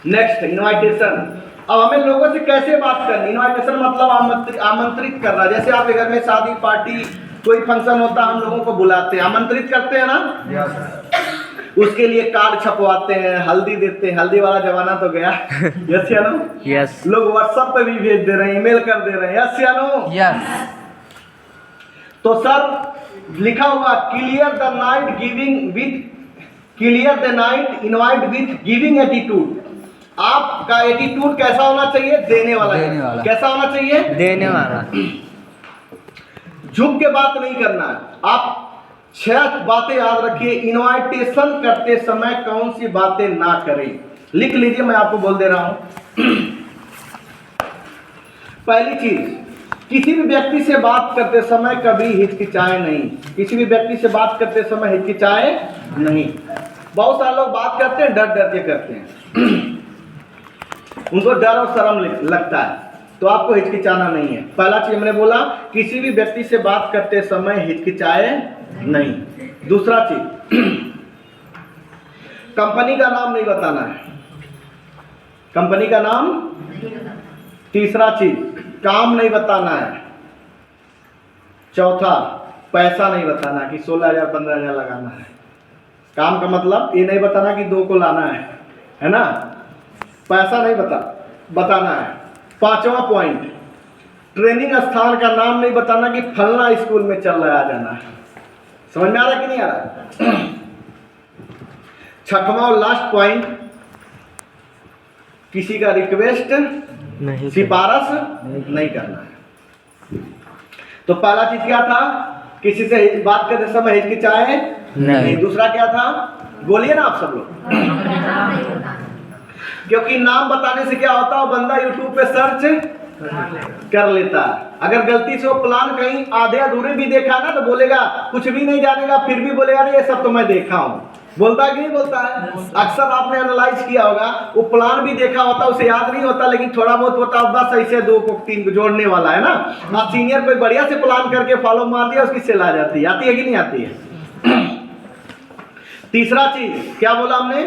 Next, invitation. अब हमें लोगों से कैसे बात करनी? इनविटेशन मतलब आमंत्रित करना। जैसे आपके घर में शादी पार्टी कोई फंक्शन होता है, हम लोगों को बुलाते हैं, आमंत्रित करते हैं ना? उसके लिए कार्ड छपवाते हैं, हल्दी देते हैं, हल्दी वाला जमाना तो गया। यस या नो? यस। लोग व्हाट्सएप पे भी भेज दे रहे हैं, ईमेल कर दे रहे हैं। यस या नो? यस। तो सर लिखा हुआ clear the night invite with giving attitude. आपका एटीट्यूड कैसा होना चाहिए? देने वाला। कैसा होना चाहिए? देने वाला। झुक के बात नहीं करना है। आप 6 बातें याद रखिए, इनविटेशन करते समय कौन सी बातें ना करें। लिख लीजिए, मैं आपको बोल दे रहा हूं। पहली चीज, किसी भी व्यक्ति से बात करते समय कभी हिचकिचाए नहीं। किसी भी व्यक्ति से बात करते समय हिचकिचाए नहीं। बहुत सारे लोग बात करते हैं, डर डर के करते हैं। उनको डर और शर्म लगता है। तो आपको हिचकिचाना नहीं है। पहला चीज मैंने बोला, किसी भी व्यक्ति से बात करते समय हिचकिचाए नहीं। दूसरा चीज, कंपनी का नाम नहीं बताना है, कंपनी का नाम। तीसरा चीज, काम नहीं बताना है। चौथा, पैसा नहीं बताना कि 16,000 15,000 लगाना है। काम का मतलब ये नहीं बताना कि 2 को लाना है ना। पैसा नहीं बताना है। पांचवा पॉइंट, ट्रेनिंग स्थान का नाम नहीं बताना कि फलना स्कूल में चल रहा है, आ जाना है। समझ में आ रहा है कि नहीं आ रहा? छठवां और लास्ट पॉइंट, किसी का रिक्वेस्ट नहीं सिफारिश नहीं करना है। तो पहला चीज क्या था, किसी से बात करते समय हिचकिचाए नहीं। दूसरा क्या था, बोलिए ना आप सब लोग, क्योंकि नाम बताने से क्या होता है, बंदा यूट्यूब पे सर्च कर लेता है। अगर गलती से वो प्लान कहीं आधे अधूरे भी देखा ना तो बोलेगा, कुछ भी नहीं जानेगा, फिर भी बोलेगा नहीं ये सब तो मैं देखा हूँ। बोलता है कि नहीं बोलता है? अक्सर आपने एनालाइज किया होगा, वो प्लान भी देखा होता, उसे याद नहीं होता, लेकिन थोड़ा बहुत होता, बस ऐसे 2 को 3 को जोड़ने वाला है ना। आप सीनियर कोई बढ़िया से प्लान करके फॉलो मार दिया, उसकी सेल आ जाती है। आती है कि नहीं आती है? तीसरा चीज क्या बोला हमने,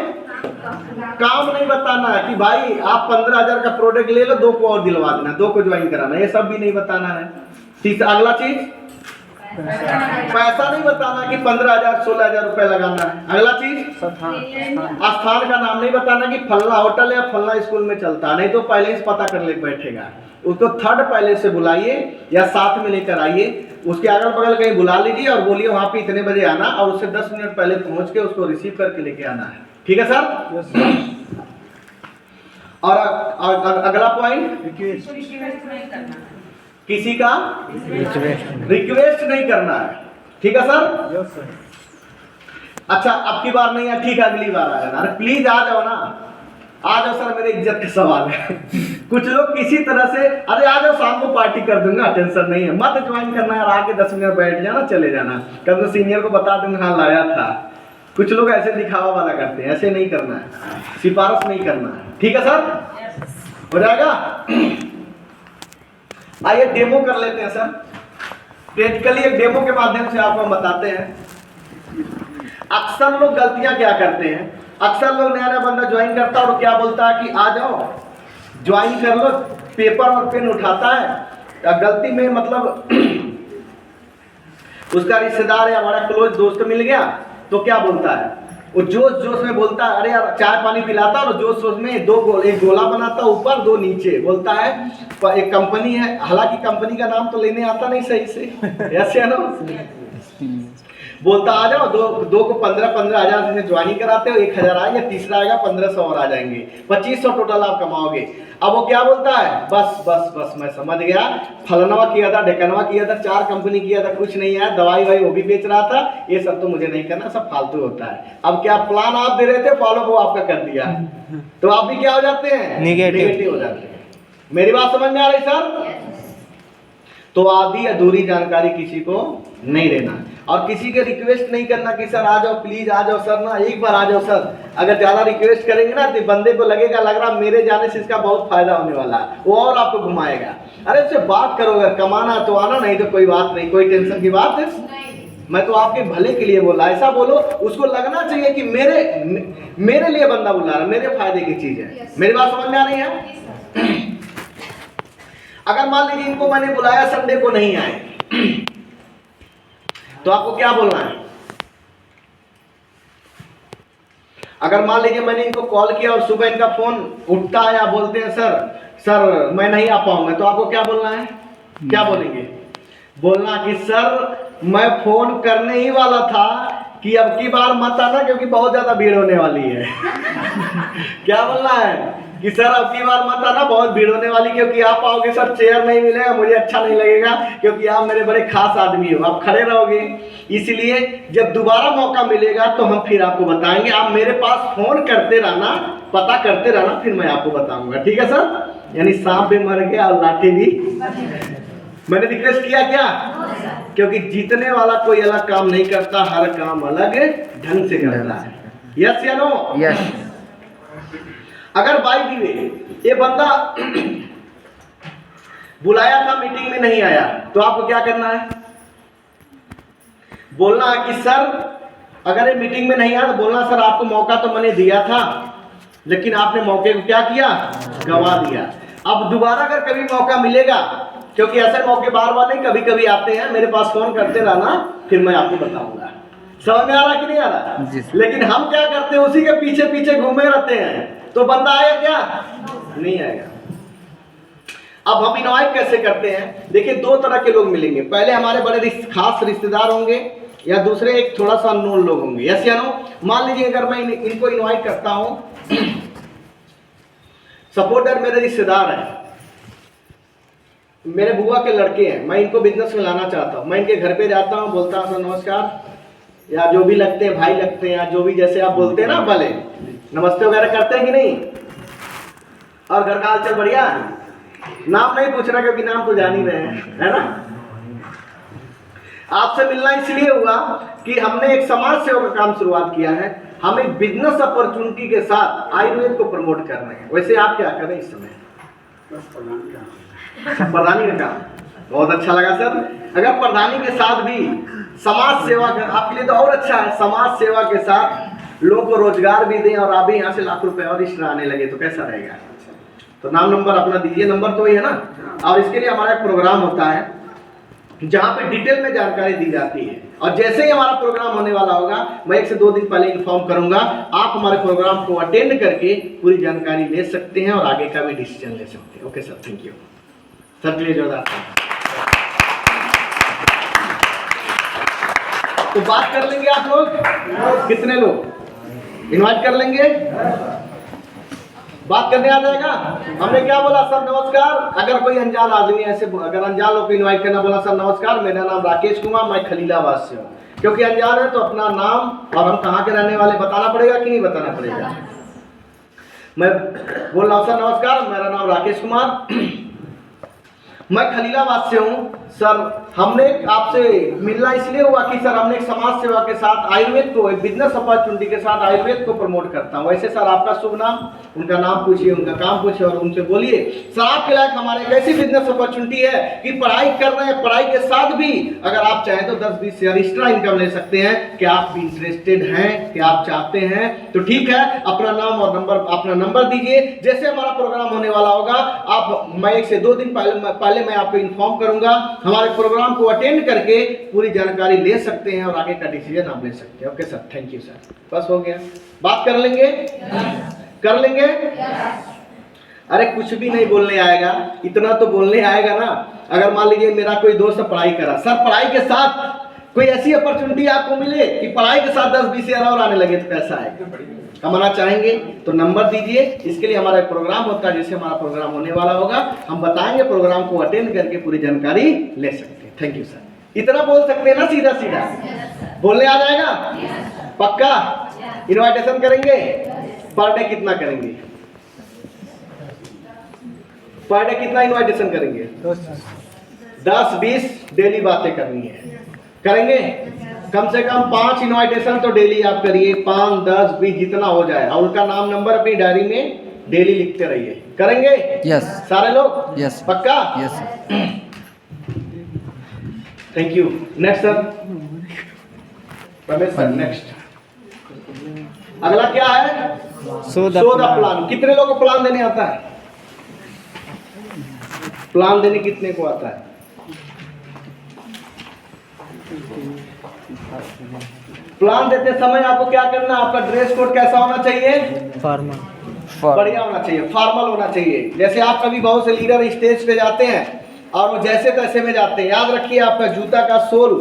काम नहीं बताना है कि भाई आप 15,000 का प्रोडक्ट ले लो, 2 को और दिलवा देना, 2 को ज्वाइन कराना, ये सब भी नहीं बताना है। तीसरा, अगला चीज, पैसा नहीं बताना कि 15,000 16,000 रुपए लगाना है। अगला चीज, स्थान का नाम नहीं बताना कि फलना होटल या फलना स्कूल में चलता है, नहीं तो पहले से पता कर ले बैठेगा। उसको थर्ड पहले से बुलाइए या साथ में लेकर आइए, उसके अगल बगल कहीं बुला लीजिए और बोलिए वहां पे इतने बजे आना, और उससे 10 मिनट पहले पहुंच के उसको रिसीव करके लेके आना है। ठीक है सर? और अगला पॉइंट, किसी का रिक्वेस्ट नहीं करना है। ठीक है सर? अच्छा, अब की बार नहीं है, ठीक है, अगली बार आ जाना। अरे प्लीज आ जाओ ना, आ जाओ सर, मेरे इज्जत का सवाल है। कुछ लोग किसी तरह से, अरे आ जाओ शाम को पार्टी कर दूंगा, टेंशन नहीं है, मत ज्वाइन करना यार, आके 10 मिनट बैठ जाना, चले जाना, कब तो सीनियर को बता दूंगा हाँ लाया था। कुछ लोग ऐसे दिखावा वाला करते हैं, ऐसे नहीं करना है, सिफारिश नहीं करना है। ठीक है सर? हो जाएगा? आइए डेमो कर लेते हैं सर, प्रैक्टिकली एक डेमो के माध्यम से आपको हम बताते हैं। अक्सर लोग गलतियां क्या करते हैं, अक्सर लोग नया नया बंदा ज्वाइन करता है और क्या बोलता है कि आ जाओ ज्वाइन कर लो, पेपर और पेन उठाता है, गलती में मतलब उसका रिश्तेदार या हमारा क्लोज दोस्त मिल गया तो क्या बोलता है, वो जोश जोश में बोलता है, अरे यार चाय पानी पिलाता और जोश जोश में एक गोला बनाता ऊपर 2 नीचे, बोलता है एक कंपनी है, हालांकि कंपनी का नाम तो लेने आता नहीं सही से, ऐसे है ना, बोलता आ जाओ, 2 को 15,000 से ज्वाइनिंग कराते हो, 1,000 आएगा, तीसरा आएगा 1,500 और आ जाएंगे, 2,500 टोटल आप कमाओगे। अब वो क्या बोलता है, बस बस बस मैं समझ गया, फलनवा किया था, ढेकनवा किया था, 4 कंपनी किया था, कुछ नहीं आया, दवाई वाई वो भी बेच रहा था, ये सब तो मुझे नहीं करना, सब फालतू होता है। अब क्या प्लान आप दे रहे थे, फॉलो वो आपका कर दिया, तो आप भी क्या हो जाते हैं, नेगेटिव हो जाते हैं। मेरी बात समझ में आ रही सर? तो आधी अधूरी जानकारी किसी को नहीं देना, और किसी के रिक्वेस्ट नहीं करना कि सर आ जाओ प्लीज आ जाओ सर, ना एक बार आ जाओ सर। अगर ज्यादा रिक्वेस्ट करेंगे ना तो बंदे को लगेगा, लग रहा मेरे जाने से इसका बहुत फायदा होने वाला है, वो और आपको घुमाएगा। अरे उससे बात करो, अगर कमाना तो आना, नहीं तो कोई बात नहीं, कोई टेंशन की बात है। मैं तो आपके भले के लिए बोला, ऐसा बोलो उसको लगना चाहिए कि मेरे लिए बंदा बुला रहा है, मेरे फायदे की चीज है। मेरी बात समझ में आ रही है? अगर मान लीजिए इनको मैंने बुलाया, संडे को नहीं आए, तो आपको क्या बोलना है? अगर मान लीजिए मैंने इनको कॉल किया और सुबह इनका फोन उठता है या बोलते हैं सर मैं नहीं आ पाऊंगा, तो आपको क्या बोलना है? क्या बोलेंगे? बोलना कि सर मैं फोन करने ही वाला था कि अब की बार मत आना क्योंकि बहुत ज्यादा भीड़ होने वाली है। क्या बोलना है कि सर अब की बार मत आना, बहुत भीड़ होने वाली, क्योंकि आप आओगे सर चेयर नहीं मिलेगा, मुझे अच्छा नहीं लगेगा, क्योंकि आप मेरे बड़े खास आदमी हो, आप खड़े रहोगे, इसलिए जब दोबारा मौका मिलेगा तो हम फिर आपको बताएंगे, आप मेरे पास फोन करते रहना, पता करते रहना, फिर मैं आपको बताऊंगा। ठीक है सर? यानी सांप भी मर गया और लाठी भी। मैंने रिक्वेस्ट किया क्या? क्योंकि जीतने वाला कोई अलग काम नहीं करता, हर काम अलग ढंग से करता है। यस या नो? यस। अगर बाई दी वे ये बंदा बुलाया था मीटिंग में नहीं आया, तो आपको क्या करना है? बोलना है कि सर अगर ये मीटिंग में नहीं आया तो बोलना सर आपको मौका तो मैंने दिया था लेकिन आपने मौके को क्या किया? गंवा दिया। अब दोबारा अगर कभी मौका मिलेगा, क्योंकि ऐसे मौके बार बार नहीं कभी कभी आते हैं, मेरे पास फोन करते रहना, फिर मैं आपको बताऊंगा। समझ में आ रहा कि नहीं आ रहा? लेकिन हम क्या करते हैं, उसी के पीछे पीछे घूमे रहते हैं, तो बंदा आएगा क्या? नहीं आएगा। अब हम इनवाइट कैसे करते हैं? देखिए दो तरह के लोग मिलेंगे, पहले हमारे बड़े खास रिश्तेदार होंगे या दूसरे एक थोड़ा सा अननोन लोग होंगे। यस या नो? मान लीजिए अगर मैं इनको इनवाइट करता हूं, सपोर्टर मेरे रिश्तेदार हैं, मेरे बुआ के लड़के हैं, मैं इनको बिजनेस में लाना चाहता हूं, मैं इनके घर पे जाता हूं, बोलता हूं सर नमस्कार, या जो भी लगते हैं भाई लगते हैं, या जो भी जैसे आप बोलते हैं ना, भले नमस्ते वगैरह करते हैं कि नहीं? और घर का हालचाल बढ़िया? नाम नहीं पूछ रहा क्योंकि नाम तो जान ही रहे हैं, है ना? आपसे मिलना इसलिए हुआ कि हमने एक समाज सेवा का काम शुरुआत किया है, हम एक बिजनेस अपॉर्चुनिटी के साथ आयुर्वेद को प्रमोट कर रहे हैं। वैसे आप क्या करें इस समय? प्रधानी का काम बहुत अच्छा लगा सर। अगर प्रधानी के साथ भी समाज सेवा का, आपके लिए तो और अच्छा है, समाज सेवा के साथ लोगों को रोजगार भी दें और आप भी यहाँ से लाख रुपए और एक्स्ट्रा आने लगे तो कैसा रहेगा? तो नाम नंबर अपना दीजिए, नंबर तो ही है ना। और इसके लिए हमारा एक प्रोग्राम होता है जहाँ पे डिटेल में जानकारी दी जाती है, और जैसे ही हमारा प्रोग्राम होने वाला होगा मैं 1 से 2 दिन पहले इन्फॉर्म करूंगा, आप हमारे प्रोग्राम को अटेंड करके पूरी जानकारी ले सकते हैं और आगे का भी डिसीजन ले सकते हैं। Okay sir, thank you sir, के लिए जोरदार। तो बात कर लेंगे आप लोग, कितने लोग इनवाइट कर लेंगे? बात करने आ जाएगा? हमने क्या बोला? सर नमस्कार। अगर कोई अनजान आदमी ऐसे, अगर अनजान लोग को इनवाइट करना, बोला सर नमस्कार मेरा नाम राकेश कुमार, मैं खलीलाबाद से हूँ। क्योंकि अनजान है तो अपना नाम और हम कहाँ के रहने वाले बताना पड़ेगा कि नहीं बताना पड़ेगा? मैं बोल रहा हूँ सर नमस्कार मेरा नाम राकेश कुमार, मैं खलीलाबाद से हूँ। सर हमने आपसे मिलना इसलिए हुआ कि सर हमने एक समाज सेवा के साथ आयुर्वेद को, एक बिजनेस अपॉर्चुनिटी के साथ आयुर्वेद को प्रमोट करता हूँ। वैसे सर आपका शुभ नाम, उनका नाम पूछिए, उनका काम पूछिए और उनसे बोलिए सर आपके लायक हमारे एक ऐसी बिजनेस अपॉर्चुनिटी है कि पढ़ाई कर रहे हैं, पढ़ाई के साथ भी अगर आप चाहें तो 10-20 हज़ार एक्स्ट्रा इनकम ले सकते हैं। क्या आप भी इंटरेस्टेड हैं? क्या आप चाहते हैं? तो ठीक है, अपना नाम और नंबर, अपना नंबर दीजिए। जैसे हमारा प्रोग्राम होने वाला होगा, आप मैं 1 से 2 दिन पहले मैं आपको इन्फॉर्म करूंगा, हमारे प्रोग्राम को अटेंड करके पूरी जानकारी ले सकते हैं और आगे का डिसीजन आप ले सकते हैं। Okay sir, thank you sir. बस हो गया, बात कर लेंगे? कर लेंगे? अरे कुछ भी नहीं बोलने आएगा, इतना तो बोलने आएगा ना। अगर मान लीजिए मेरा कोई दोस्त पढ़ाई करा, सर पढ़ाई के साथ कोई ऐसी अपॉर्चुनिटी आपको मिले कि पढ़ाई के साथ 10-20 हज़ार और आने लगे तो कैसा है? कमाना चाहेंगे तो नंबर दीजिए। इसके लिए हमारा एक प्रोग्राम होता है, जैसे हमारा प्रोग्राम होने वाला होगा हम बताएंगे, प्रोग्राम को अटेंड करके पूरी जानकारी ले सकते हैं। Thank you sir. इतना बोल सकते हैं ना? सीधा सीधा बोलने आ जाएगा? पक्का इनविटेशन करेंगे? पर डे कितना करेंगे? पर डे कितना इनविटेशन करेंगे? 10-20 डेली बातें करनी है, करेंगे? कम से कम 5 इनविटेशन तो डेली आप करिए, 5, 10, 20 जितना हो जाए, और उनका नाम नंबर अपनी डायरी में डेली लिखते रहिए। करेंगे? यस सारे लोग? यस पक्का? Yes thank you. Next sir, Ramesh sir next. अगला क्या है? Show the plan. कितने लोगों को प्लान देने आता है? प्लान देने कितने को आता है? प्लान देते समय आपको क्या करना? आपका ड्रेस कोड कैसा होना चाहिए? फॉर्मल, बढ़िया होना चाहिए, फॉर्मल होना चाहिए। जैसे आप कभी बहुत से लीडर स्टेज पे जाते हैं और वो जैसे तैसे में जाते हैं, याद रखिए आपका जूता का सोल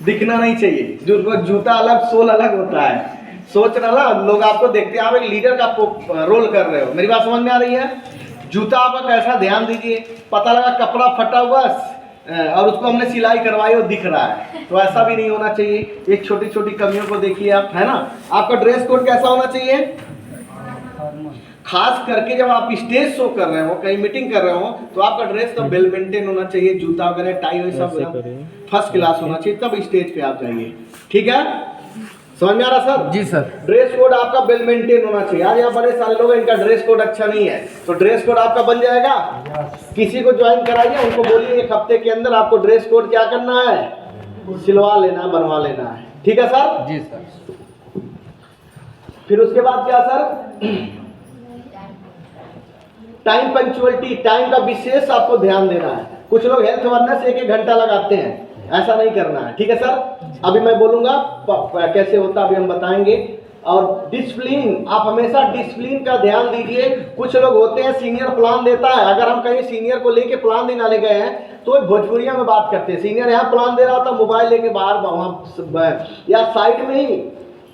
दिखना नहीं चाहिए। जो जूता अलग, सोल अलग होता है। सोच रहा ना लोग आपको देखते हैं, आप एक लीडर का रोल कर रहे हो। मेरी बात समझ में आ रही है? जूता आपका कैसा, ध्यान दीजिए। पता लगा कपड़ा फटा हुआ और उसको हमने सिलाई करवाई और दिख रहा है, तो ऐसा भी नहीं होना चाहिए। एक छोटी छोटी कमियों को देखिए आप, है ना? आपका ड्रेस कोड कैसा होना चाहिए? खास करके जब आप स्टेज शो कर रहे हो, कहीं मीटिंग कर रहे हो, तो आपका ड्रेस तो वेल मेंटेन होना चाहिए। जूता वगैरह, टाई वगैरह सब फर्स्ट क्लास होना चाहिए, तब स्टेज पे आप जाइए। ठीक है? समझ में आ रहा सर? जी सर। ड्रेस कोड आपका वेल मेंटेन होना चाहिए। आज यहाँ बड़े सारे लोग हैं, इनका ड्रेस कोड अच्छा नहीं है, तो ड्रेस कोड आपका बन जाएगा। किसी को ज्वाइन कराइए, उनको बोलिए 1 हफ्ते के अंदर आपको ड्रेस कोड क्या करना है, सिलवा लेना, बनवा लेना है। ठीक है सर? जी सर। फिर उसके बाद क्या सर, टाइम पंक्चुअलिटी, टाइम का विशेष आपको ध्यान देना है। कुछ लोग हेल्थ अवेयरनेस 1-1 घंटा लगाते हैं, ऐसा नहीं करना है। ठीक है सर? अभी मैं बोलूंगा कैसे होता, अभी हम बताएंगे। और डिसिप्लिन, आप हमेशा डिसिप्लिन का ध्यान दीजिए। कुछ लोग होते हैं सीनियर प्लान देता है, अगर हम कहीं सीनियर को लेके प्लान देने गए हैं तो भोजपुरिया में बात करते हैं। सीनियर यहाँ प्लान दे रहा था, मोबाइल लेके बाहर वहाँ या साइड में ही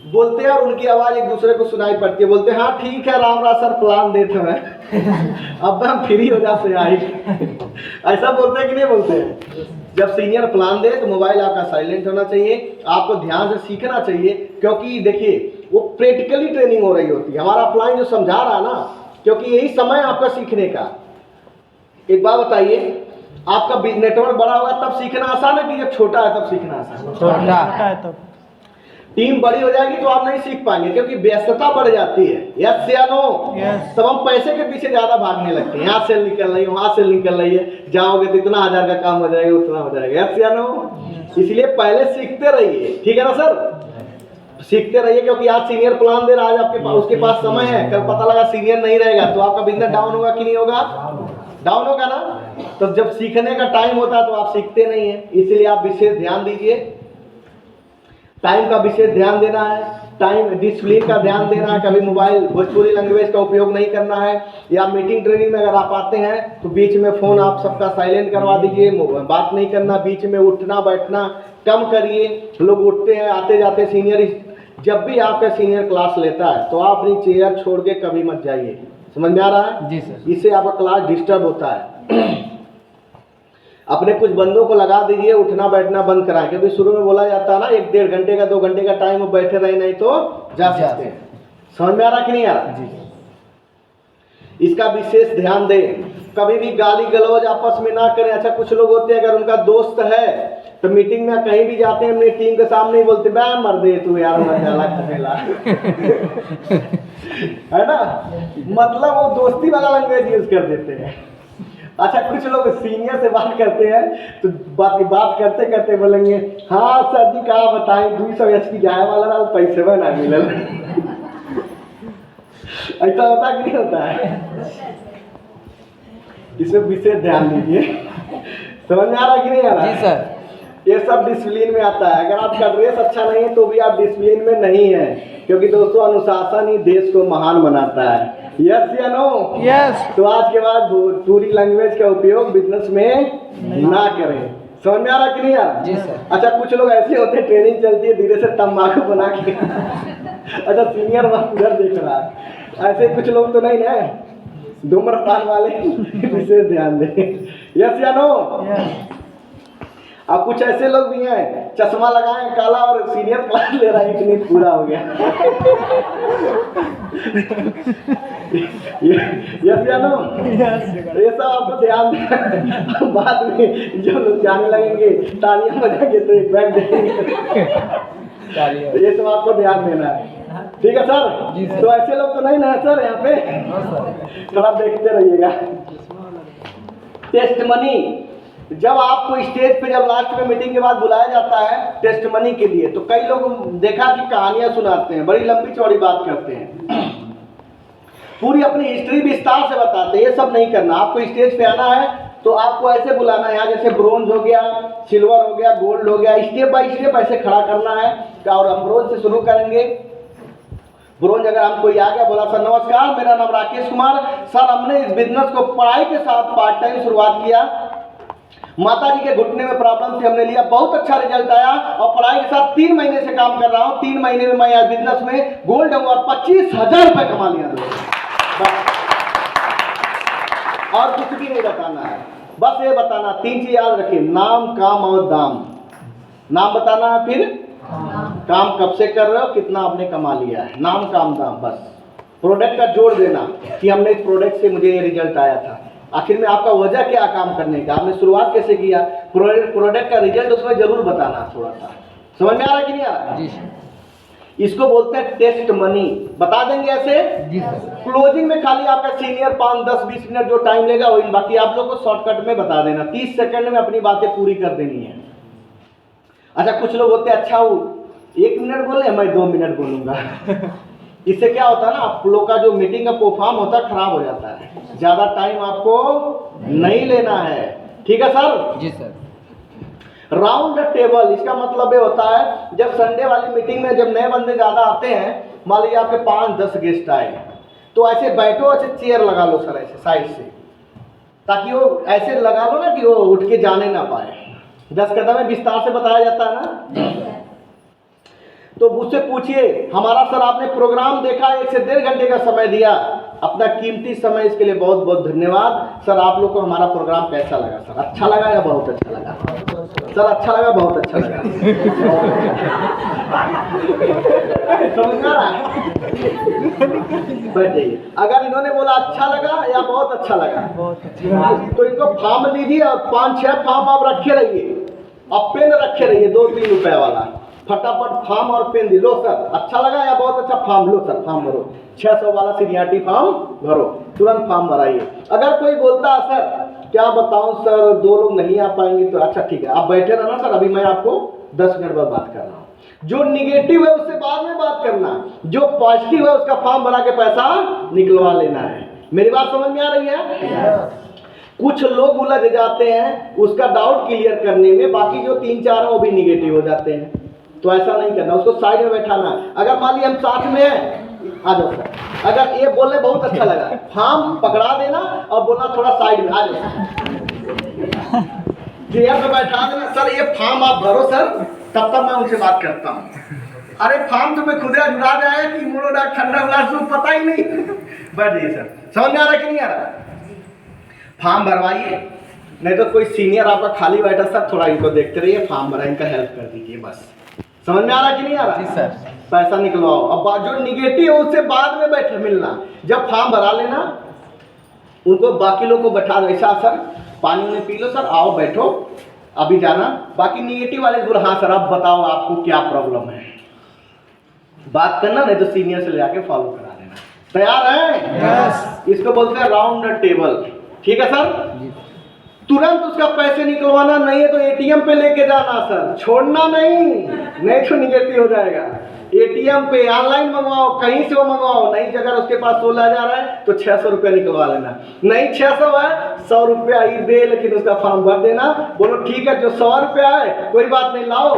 बोलते हैं और उनकी आवाज़ एक दूसरे को सुनाई पड़ती है। बोलते हैं हाँ ठीक है राम राज सर प्लान देते हैं अब हम फ्री हो जाते हैं आई ऐसा बोलते हैं कि नहीं बोलते हैं? जब सीनियर प्लान दे तो मोबाइल आपका साइलेंट होना चाहिए, आपको ध्यान से सीखना चाहिए, क्योंकि देखिए वो प्रैक्टिकली ट्रेनिंग हो रही होती है। हमारा प्लान जो समझा रहा ना, क्योंकि यही समय आपका सीखने का। एक बात बताइए, आपका नेटवर्क बड़ा होगा तब सीखना आसान है कि जब छोटा है तब सीखना आसान है? छोटा है तो टीम बड़ी हो जाएगी तो आप नहीं सीख पाएंगे, क्योंकि व्यस्तता बढ़ जाती है। यस या नो? तब हम पैसे के पीछे ज्यादा भागने लगते हैं, यहाँ से निकल रही है, वहां से निकल रही है, जाओगे तो इतना 1000 का काम हो जाएगा, उतना हो जाएगा। यस या नो? इसलिए पहले सीखते रहिए। ठीक है ना सर? सीखते रहिए, क्योंकि आज सीनियर प्लान दे रहा है, आपके पास उसके पास समय है, कल पता लगा सीनियर नहीं रहेगा तो आपका बिजनेस डाउन होगा कि नहीं होगा? डाउन होगा ना। तो जब सीखने का टाइम होता है तो आप सीखते नहीं है, इसलिए आप विशेष ध्यान दीजिए। टाइम का विशेष ध्यान देना है, टाइम डिसिप्लिन का ध्यान देना है। कभी मोबाइल भोजपुरी लैंग्वेज का उपयोग नहीं करना है, या मीटिंग ट्रेनिंग में अगर आप आते हैं तो बीच में फ़ोन आप सबका साइलेंट करवा दीजिए, बात नहीं करना, बीच में उठना बैठना कम करिए। लोग उठते हैं आते जाते, सीनियर जब भी आपका सीनियर क्लास लेता है तो आप अपनी चेयर छोड़ के कभी मत जाइए। समझ में आ रहा है? जी सर। इससे आपका क्लास डिस्टर्ब होता है। अपने कुछ बंदों को लगा दीजिए, उठना बैठना बंद कराएं, क्योंकि शुरू में बोला जाता है ना 1-1.5 घंटे का 2 घंटे का टाइम वो बैठे रहे नहीं तो जा सकते हैं। समझ में आ रहा कि नहीं आ रहा? जी। इसका विशेष ध्यान दें। कभी भी गाली गलौज आपस में ना करें। अच्छा कुछ लोग होते हैं, अगर उनका दोस्त है तो मीटिंग में कहीं भी जाते हैं अपनी टीम के सामने ही बोलते बे मर दे तू यार है ना, मतलब वो दोस्ती वाला लैंग्वेज यूज कर देते हैं। अच्छा कुछ लोग सीनियर से बात करते हैं तो बात करते करते बोलेंगे हाँ सर जी कहा बताएं 200 एसपी जाए वाला ना पैसे में ना मिले ऐसा होता कि नहीं होता है? इसमें विशेष ध्यान दीजिए। समझ में आ रहा कि नहीं आ रहा? जी सर। ये सब डिसिप्लिन में आता है। अगर आपका ड्रेस अच्छा नहीं है तो भी आप डिसिप्लिन में नहीं है, क्योंकि दोस्तों अनुशासन ही देश को महान बनाता है। यस या नो? यस। तो आज के बाद भोजपुरी लैंग्वेज का उपयोग बिजनेस में ना करें। समझ में आ रहा कि नहीं आ रहा? जी सर। अच्छा कुछ लोग ऐसे होते हैं, ट्रेनिंग चलती है धीरे से तम्बाकू बना के अच्छा सीनियर उधर देख रहा है, ऐसे कुछ लोग तो नहीं ना, धूम्रपान वाले विशेष ध्यान दें। यस या नो? अब कुछ ऐसे लोग भी हैं चश्मा लगाए काला और सीनियर क्लास ले रहा है, इतनी पूरा हो गया यस या नो? ये सब आपको ध्यान देना। बाद में जो लोग जाने लगेंगे तालियां बजाएंगे तो एक बैग देंगे, ये सब आपको ध्यान देना है। ठीक है सर? तो ऐसे लोग तो नहीं ना सर यहाँ पे, थोड़ा देखते रहिएगा। टेस्ट मनी, जब आपको स्टेज पे जब लास्ट में मीटिंग के बाद बुलाया जाता है टेस्ट मनी के लिए, तो कई लोग देखा कि कहानियां सुनाते हैं, बड़ी लंबी चौड़ी बात करते हैं, पूरी अपनी हिस्ट्री विस्तार से बताते हैं। ये सब नहीं करना। आपको स्टेज पे आना है तो आपको ऐसे बुलाना है, यहाँ जैसे ब्रोंज हो गया, सिल्वर हो गया, गोल्ड हो गया, स्टेप बाय स्टेप ऐसे खड़ा करना है। और हम ब्रोंज से शुरू करेंगे। ब्रोंज अगर हम कोई आ गया बोला सर नमस्कार मेरा नाम राकेश कुमार, सर हमने इस बिजनेस को पढ़ाई के साथ पार्ट टाइम शुरुआत किया, माता जी के घुटने में प्रॉब्लम थी, हमने लिया, बहुत अच्छा रिजल्ट आया और पढ़ाई के साथ 3 महीने से काम कर रहा हूँ। 3 महीने में मैं आज बिजनेस में गोल्ड हूँ और 25,000 रुपए कमा लिया। और कुछ भी नहीं बताना है, बस ये बताना 3 चीज याद रखिए, नाम काम और दाम। नाम बताना है, फिर काम कब से कर रहे हो, कितना आपने कमा लिया है, नाम काम दाम। बस प्रोडक्ट का जोड़ देना कि हमने इस प्रोडक्ट से मुझे ये रिजल्ट आया था। आखिर में आपका वजह क्या काम करने का, आपने शुरुआत कैसे किया, प्रोडक्ट का रिजल्ट उसमें जरूर बताना थोड़ा सा। समझ में आ रहा है कि नहीं आ रहा? जी। इसको बोलते हैं टेस्ट मनी। बता देंगे ऐसे। क्लोजिंग में खाली आपका सीनियर 5, 10, 20 मिनट जो टाइम लेगा वही, बाकी आप लोग को शॉर्टकट में बता देना, 30 सेकंड में अपनी बातें पूरी कर देनी है। अच्छा, कुछ लोग होते हैं अच्छा वो 1 मिनट बोले, मैं 2 मिनट बोलूंगा। इससे क्या होता है ना, आप लोग का जो मीटिंग का परफॉर्म होता है खराब हो जाता है। ज्यादा टाइम आपको नहीं लेना है, ठीक है सर? जी सर। राउंड टेबल, इसका मतलब ये होता है जब संडे वाली मीटिंग में जब नए बंदे ज्यादा आते हैं, मान लीजिए आपके 5-10 गेस्ट आए, तो ऐसे बैठो, ऐसे चेयर लगा लो सर ऐसे साइड से, ताकि वो ऐसे लगा लो ना कि वो उठ के जाने ना पाए। 10 कदम में विस्तार से बताया जाता है ना। तो मुझसे पूछिए, हमारा सर आपने प्रोग्राम देखा, 1 से 1.5 घंटे का समय दिया, अपना कीमती समय, इसके लिए बहुत बहुत धन्यवाद। सर आप लोग को हमारा प्रोग्राम कैसा लगा? सर अच्छा लगा या बहुत अच्छा लगा? सर अच्छा लगा, बहुत अच्छा लगा। समझ में आ रहा है? बैठिए। अगर इन्होंने बोला अच्छा लगा या बहुत अच्छा लगा, तो इनको फॉर्म दीजिए और 5-6 फॉर्म आप रखे रहिए, अब पेन रखे रहिए 2-3 रुपए वाला, फटाफट फॉर्म और पेन दी। लो सर अच्छा लगा या बहुत अच्छा, फॉर्म लो सर, फॉर्म भरो, 600 वाला सीनियरिटी फॉर्म भरो, तुरंत फॉर्म भराइए। अगर कोई बोलता है सर क्या बताऊं सर 2 लोग नहीं आ पाएंगे, तो अच्छा ठीक है, आप बैठे रहना सर, अभी मैं आपको 10 मिनट बाद बात कर रहा हूँ। जो निगेटिव है उससे बाद में बात करना, जो पॉजिटिव है उसका फॉर्म भरा के पैसा निकलवा लेना है। मेरी बात समझ में आ रही है? कुछ लोग उलझ जाते हैं उसका डाउट क्लियर करने में, बाकी जो 3-4 है वो भी निगेटिव हो जाते हैं। तो ऐसा नहीं करना, उसको साइड में बैठाना। अगर मान लीजिए हम साथ में हैं, आ जाओ सर, अगर ये बोले बहुत अच्छा लगा, फॉर्म पकड़ा देना और बोलना थोड़ा साइड में आ जाओ, चेयर पे बैठा देना, सर ये फॉर्म आप भरो सर, तब तक मैं उनसे बात करता हूँ। अरे फॉर्म तुम्हें खुद जुड़ा जाएगा कि मोनोडा ठंडा ग्लास तो पता ही नहीं। बैठ जाइए सर। समझ में आ रहा है कि नहीं आ रहा? फॉर्म भरवाइए, नहीं तो कोई सीनियर आपका खाली बैठा, सर थोड़ा इनको देखते रहिए, फॉर्म भरा, इनका हेल्प कर दीजिए, बस। समझ में आ रहा कि नहीं आ रहा? जी सर। पैसा निकलवाओ। अब जो निगेटिव है उससे बाद में बैठ मिलना, जब फॉर्म भरा लेना, उनको बाकी लोग को बैठा दो, ऐसा सर पानी में पी लो सर, आओ बैठो, अभी जाना। बाकी निगेटिव वाले बोल हाँ सर अब बताओ आपको क्या प्रॉब्लम है, बात करना, नहीं तो सीनियर से ले आके फॉलो करा देना। तैयार है? यस। इसको बोलते हैं राउंड टेबल, ठीक है सर? तुरंत उसका पैसे निकलवाना, नहीं है तो एटीएम पे लेके जाना सर, छोड़ना नहीं तो निगेटिव हो जाएगा। एटीएम पे ऑनलाइन मंगवाओ, कहीं से वो मंगवाओ, नहीं अगर उसके पास 16,000 है तो 600 रुपया निकलवा लेना, नहीं 600 है 100 रुपया ही दे, लेकिन उसका फॉर्म भर देना। बोलो ठीक है, जो 100 रुपया है कोई बात नहीं, लाओ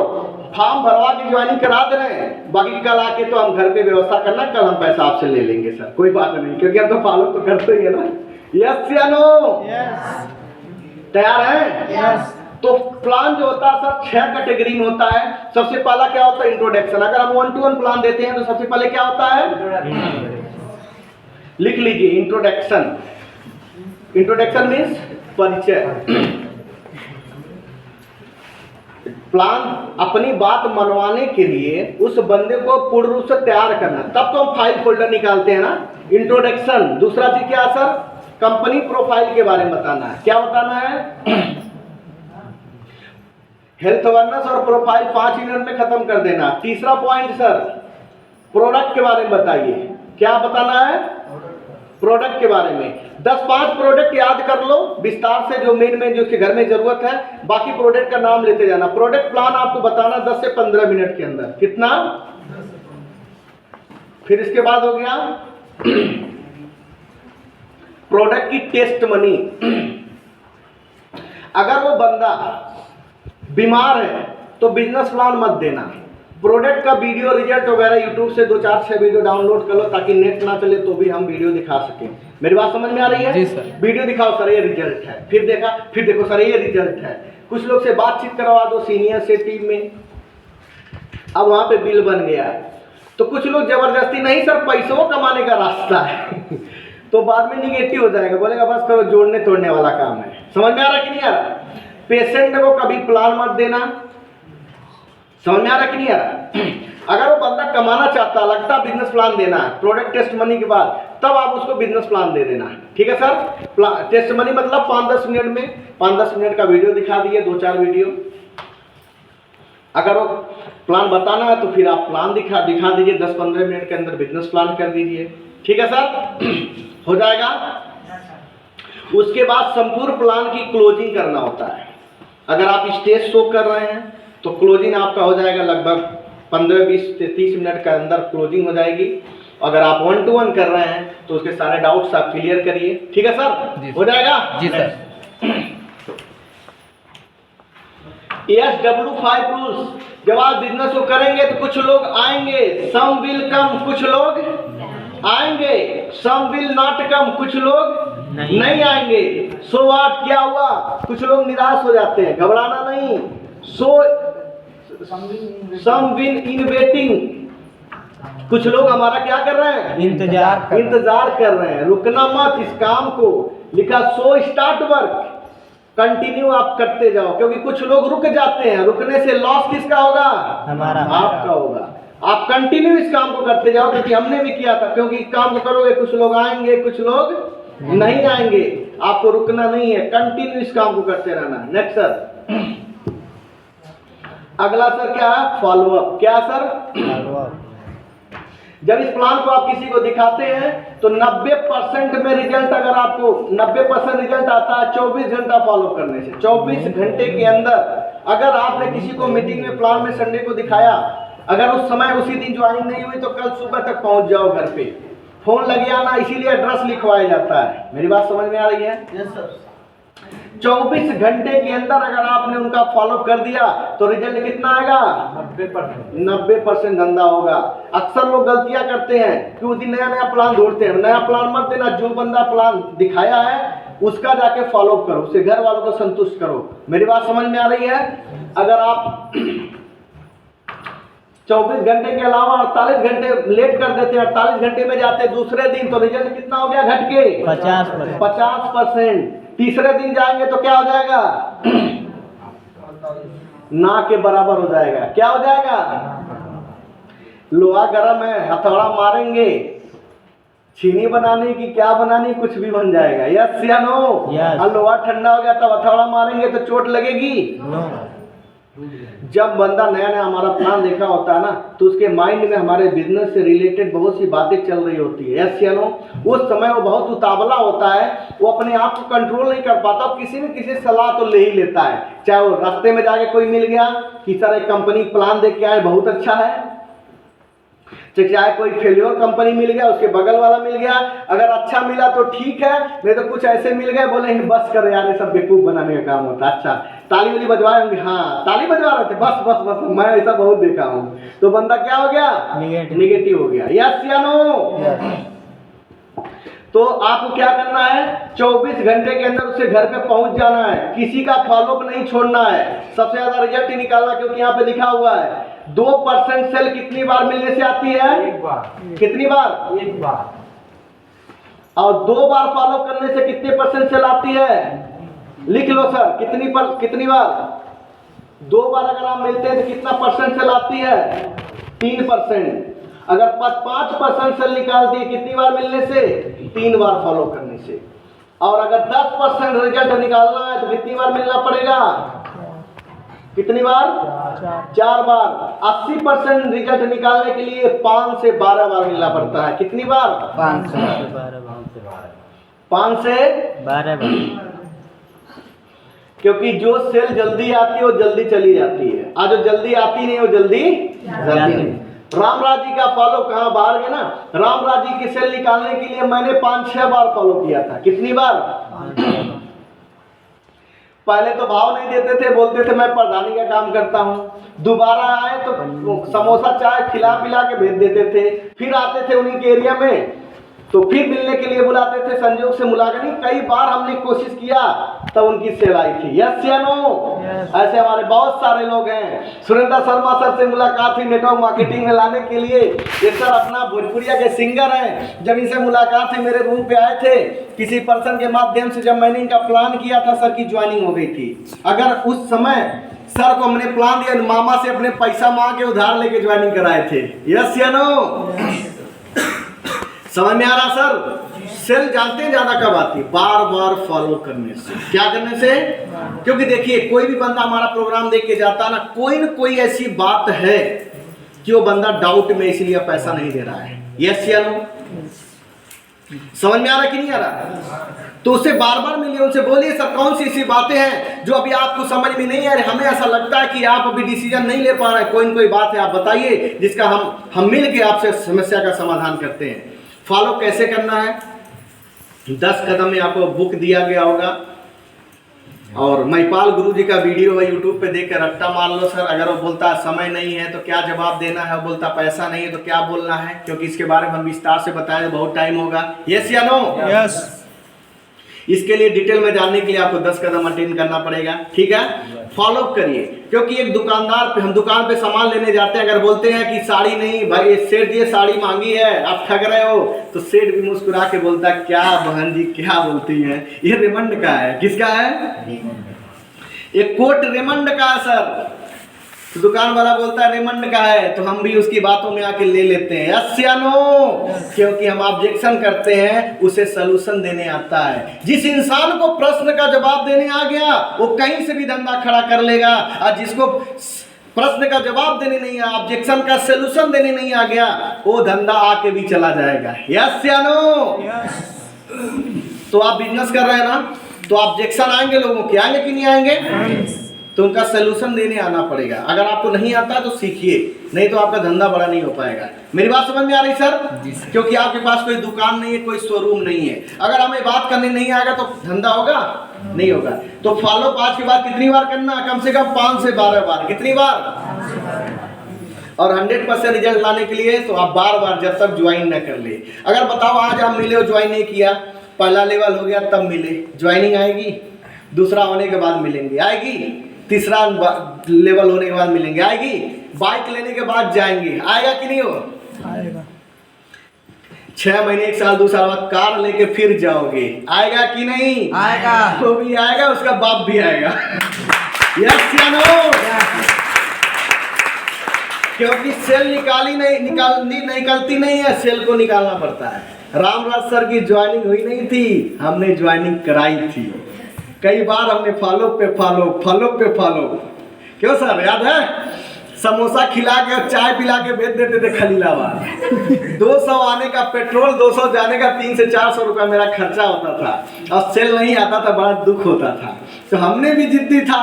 फॉर्म भरवा के ज्वाइनिंग करा दे रहे हैं, बाकी कल आके तो हम घर पे व्यवस्था करना, कल हम पैसा आपसे ले लेंगे सर, कोई बात नहीं, क्योंकि हम तो फॉलो तो करते ही है ना। यस या नो? तैयार है? यस। तो प्लान जो होता है सर 6 कैटेगरी में होता है। सबसे पहला क्या होता है? इंट्रोडक्शन। अगर हम 1-to-1 प्लान देते हैं तो सबसे पहले क्या होता है? लिख लीजिए इंट्रोडक्शन। इंट्रोडक्शन मीन्स परिचय। प्लान अपनी बात मनवाने के लिए उस बंदे को पूर्ण रूप से तैयार करना, तब तो हम फाइल फोल्डर निकालते हैं ना। इंट्रोडक्शन। दूसरा चीज क्या सर? कंपनी प्रोफाइल के बारे में बताना है। क्या बताना है? हेल्थ अवेयरनेस और प्रोफाइल 5 मिनट में खत्म कर देना। तीसरा पॉइंट सर प्रोडक्ट के बारे में बताइए। क्या बताना है? प्रोडक्ट के बारे में 10-5 प्रोडक्ट याद कर लो विस्तार से, जो मेन जो उसके घर में जरूरत है, बाकी प्रोडक्ट का नाम लेते जाना। प्रोडक्ट प्लान आपको बताना 10 से 15 मिनट के अंदर। कितना? फिर इसके बाद हो गया प्रोडक्ट की टेस्ट मनी। अगर वो बंदा बीमार है तो बिजनेस प्लान मत देना। प्रोडक्ट का वीडियो रिजल्ट वगैरह यूट्यूब से 2-4-6 वीडियो डाउनलोड कर लो, ताकि नेट ना चले तो भी हम वीडियो दिखा सकें। मेरी बात समझ में आ रही है? जी सर। वीडियो दिखाओ सर ये रिजल्ट है, फिर देखो सर ये रिजल्ट है। कुछ लोग से बातचीत करवा दो सीनियर से टीम में, अब वहां पे बिल बन गया। तो कुछ लोग जबरदस्ती, नहीं सर पैसों कमाने का रास्ता है तो बाद में निगेटिव हो जाएगा, बोलेगा बस करो, जोड़ने तोड़ने वाला काम है। समझ में आ रहा कि नहीं आ रहा? पेशेंट को कभी प्लान मत देना। समझ में आ रहा कि नहीं आ रहा? अगर वो बंदा कमाना चाहता, लगता बिजनेस प्लान देना है, प्रोडक्ट टेस्ट मनी के बाद, तब आप उसको बिजनेस प्लान दे देना। ठीक है सर? टेस्ट मनी मतलब 5-10 मिनट में 5-10 मिनट का वीडियो दिखा दिए, 2-4 वीडियो। अगर वो प्लान बताना है तो फिर आप प्लान दिखा दीजिए, 10-15 मिनट के अंदर बिजनेस प्लान कर दीजिए। ठीक है सर, हो जाएगा। उसके बाद संपूर्ण प्लान की क्लोजिंग करना होता है। अगर आप स्टेज शो कर रहे हैं तो क्लोजिंग आपका हो जाएगा लगभग 15-20 से 30 मिनट के अंदर क्लोजिंग हो जाएगी। अगर आप 1-to-1 कर रहे हैं तो उसके सारे डाउट्स आप क्लियर करिए। ठीक है सर, हो जाएगा। जी सर। ASW5 रूल्स, जब आप बिजनेस को करेंगे तो कुछ लोग आएंगे, सम विल कम, कुछ लोग आएंगे, सम विल नॉट कम, कुछ लोग नहीं आएंगे। सो व्हाट, क्या हुआ, कुछ लोग निराश हो जाते हैं, घबराना नहीं। सम विल इन वेटिंग, कुछ लोग हमारा क्या कर रहे हैं, इंतजार कर रहे हैं। रुकना मत इस काम को, लिखा सो स्टार्ट वर्क, कंटिन्यू आप करते जाओ, क्योंकि कुछ लोग रुक जाते हैं, रुकने से लॉस किसका होगा, हमारा, आपका होगा। आप कंटिन्यू इस काम को करते जाओ, क्योंकि हमने भी किया था, क्योंकि इस काम को करोगे कुछ लोग आएंगे, कुछ लोग नहीं आएंगे। आपको रुकना नहीं है, कंटिन्यू इस काम को करते रहना। नेक्स्ट सर, अगला सर क्या है, फॉलोअप। क्या सर, जब इस प्लान को आप किसी को दिखाते हैं तो 90% में रिजल्ट, अगर आपको 90% रिजल्ट आता है 24 घंटा फॉलो करने से। 24 घंटे के अंदर अगर आपने किसी को मीटिंग में, प्लान में संडे को दिखाया, अगर उस समय उसी दिन ज्वाइनिंग नहीं हुई तो कल सुबह तक पहुंच जाओ घर पे, फोन लगे आना, इसीलिए एड्रेस लिखवाया जाता है। मेरी बात समझ में आ रही है? Yes sir. 24 घंटे के अंदर अगर आपने उनका फॉलो कर दिया तो रिजल्ट कितना आएगा, 90% धंधा होगा। अक्सर लोग गलतियां करते हैं कि उस दिन नया प्लान ढूंढते हैं। नया प्लान मत देना, जो बंदा प्लान दिखाया है उसका जाके फॉलो करो, उससे घर वालों को संतुष्ट करो। मेरी बात समझ में आ रही है? अगर आप 24 घंटे के अलावा 48 घंटे लेट कर देते हैं, 48 घंटे में जाते दूसरे दिन, तो रिजल्ट कितना हो गया, घट के 50%। तीसरे दिन जाएंगे तो क्या हो जाएगा, ना के बराबर हो जाएगा। क्या हो जाएगा, लोहा गर्म है, हथौड़ा मारेंगे, चीनी बनाने की क्या बनानी, कुछ भी बन जाएगा। यस या नो? और लोहा ठंडा हो गया तब हथौड़ा मारेंगे तो चोट लगेगी। जब बंदा नया नया हमारा प्लान देखा होता है ना, तो उसके माइंड में हमारे बिजनेस से रिलेटेड बहुत सी बातें चल रही होती है। यस या नो? उस समय वो बहुत उतावला होता है, वो अपने आप को कंट्रोल नहीं कर पाता, किसी न किसी सलाह तो ले ही लेता है। चाहे वो रास्ते में जाके कोई मिल गया कि सर एक कंपनी प्लान देख के आए, बहुत अच्छा है, चाहे कोई फेल्योर कंपनी मिल गया, उसके बगल वाला मिल गया, अगर अच्छा मिला तो ठीक है, नहीं तो कुछ ऐसे मिल गए, बोले बस कर यार, ये सब बेवकूफ बनाने का काम होता है। अच्छा ताली वाली बजवाए होंगे, हाँ ताली बजवा रहे थे, बस बस बस, मैं ऐसा बहुत देखा हूँ। तो बंदा क्या हो गया, निगेटिव हो गया। यस या नो? तो आपको क्या करना है, 24 घंटे के अंदर उससे घर पे पहुंच जाना है, किसी का फॉलोअप नहीं छोड़ना है, सबसे ज्यादा रिजल्ट ही निकालना। क्योंकि यहाँ पे लिखा हुआ है 2% सेल कितनी बार मिलने से आती है, एक बार। कितनी बार, एक बार। और 2 बार फॉलो करने से कितने % सेल आती है, लिख लो सर, कितनी बार, 2 बार अगर आप मिलते हैं तो कितना % सेल आती है, 3%। अगर 5% सेल निकालती है कितनी बार मिलने से, 3 बार फॉलो करने से। और अगर 10% रिजल्ट निकालना है तो कितनी बार मिलना पड़ेगा, कितनी बार, 4 बार। 80% रिजल्ट निकालने के लिए 5 से 12 बार मिलना पड़ता है। कितनी बार, 5 से 12 बार। क्योंकि जो सेल जल्दी आती है वो जल्दी चली जाती है, और जो जल्दी आती नहीं वो जल्दी जाती नहीं। रामराज जी का फॉलो कहाँ, बाहर गए ना, रामराज जी की सेल निकालने के लिए मैंने 5-6 बार फॉलो किया था। कितनी बार, पहले तो भाव नहीं देते थे, बोलते थे मैं प्रधानी का काम करता हूँ। दोबारा आए तो समोसा चाय खिला पिला के भेज देते थे। फिर आते थे उन्हीं के एरिया में तो फिर मिलने के लिए बुलाते थे, संजोग से मुलाकात नहीं, कई बार हमने कोशिश किया तब उनकी सेल आई थी। यस या नो? ऐसे हमारे बहुत सारे लोग हैं। सुरेंद्र शर्मा सर से मुलाकात हुई नेटवर्क मार्केटिंग में लाने के लिए। ये सर अपना भोजपुरिया के सिंगर हैं। जब इनसे मुलाकात हुई, मेरे रूम पे आए थे, किसी पर्सन के माध्यम से जब मैंने इनका प्लान किया था, सर की ज्वाइनिंग हो गई थी। अगर उस समय सर को हमने प्लान दिया, मामा से अपने पैसा मांग के उधार लेके ज्वाइनिंग कराए थे। यस या नो? समझ में आ रहा सर? सेल जानते हैं ज्यादा कब आती है? बार बार फॉलो करने से। क्या करने से? क्योंकि देखिए कोई भी बंदा हमारा प्रोग्राम देख के जाता ना कोई ऐसी बात है कि वो बंदा डाउट में इसलिए पैसा नहीं दे रहा है। यस या नो? समझ में आ रहा कि नहीं आ रहा? तो उसे बार बार मिलिए, उनसे बोलिए सर कौन सी ऐसी बातें हैं जो अभी आपको समझ में नहीं आ रही, हमें ऐसा लगता है कि आप अभी डिसीजन नहीं ले पा रहे, कोई बात है आप बताइए जिसका हम मिल के आपसे समस्या का समाधान करते हैं। फॉलो कैसे करना है? 10 कदम में आपको बुक दिया गया होगा और महिपाल गुरु जी का वीडियो है, यूट्यूब पे देख कर रट्टा मार लो सर। अगर वो बोलता समय नहीं है तो क्या जवाब देना है, वो बोलता पैसा नहीं है तो क्या बोलना है, क्योंकि इसके बारे में हम विस्तार से बताएं तो बहुत टाइम होगा। यस या नो? यस। इसके लिए डिटेल में जानने के लिए आपको 10 कदम अटेंड करना पड़ेगा, ठीक है? फॉलो करिए, क्योंकि एक दुकानदार पे हम दुकान पे सामान लेने जाते हैं, अगर बोलते हैं कि साड़ी नहीं भाई सेठ जी साड़ी महंगी है आप ठग रहे हो, तो सेठ भी मुस्कुरा के बोलता है क्या बहन जी क्या बोलती हैं, ये रेमंड का है। किसका है? ये कोट रेमंड का है सर। तो दुकान वाला बोलता है रेमंड का है, तो हम भी उसकी बातों में आके ले लेते हैं। यस या नो? क्योंकि हम ऑब्जेक्शन करते हैं, उसे सलूशन देने आता है। जिस इंसान को प्रश्न का जवाब देने आ गया वो कहीं से भी धंधा खड़ा कर लेगा, और जिसको प्रश्न का जवाब देने नहीं आया, ऑब्जेक्शन का सलूशन देने नहीं आ गया, वो धंधा आके भी चला जाएगा। यस या नो? तो आप बिजनेस कर रहे हैं ना, तो ऑब्जेक्शन आएंगे लोगों के, आएंगे कि नहीं आएंगे? तो उनका सलूशन देने आना पड़ेगा। अगर आपको नहीं आता तो सीखिए, नहीं तो आपका धंधा बड़ा नहीं हो पाएगा। मेरी बात समझ में आ रही सर? क्योंकि आपके पास कोई दुकान नहीं है, कोई शोरूम नहीं है, अगर हमें बात करने नहीं आएगा तो धंधा होगा? नहीं होगा। तो फॉलो 5 के बाद कितनी बार करना? कम से कम 5 से 12 बार। कितनी बार? और 100% रिजल्ट लाने के लिए तो आप बार बार जब तक ज्वाइन न कर ले। अगर बताओ आज आप मिले हो ज्वाइन नहीं किया, पहला लेवल हो गया तब मिले, ज्वाइनिंग आएगी? दूसरा होने के बाद मिलेंगे, आएगी? तीसरा लेवल होने के बाद मिलेंगे, आएगी? बाइक लेने के बाद जाएंगे, आएगा कि नहीं हो? आएगा। 6 महीने 1 साल 2 साल बाद कार लेके फिर जाओगे, आएगा कि नहीं? आएगा। वो भी आएगा, उसका बाप भी आएगा। यस या नो? क्योंकि सेल निकलती नहीं है, सेल को निकालना पड़ता है। रामराज सर की ज्वाइनिंग हुई नहीं थी, हमने ज्वाइनिंग कराई थी। कई बार हमने फॉलो पे फॉलो। क्यों सर याद है? समोसा खिला के और चाय पिला के भेज देते थे खलीलाबाद। 200 आने का पेट्रोल, 200 जाने का 300 से 400 रुपया मेरा खर्चा होता था, और सेल नहीं आता था, बड़ा दुख होता था। तो हमने भी जिद्दी था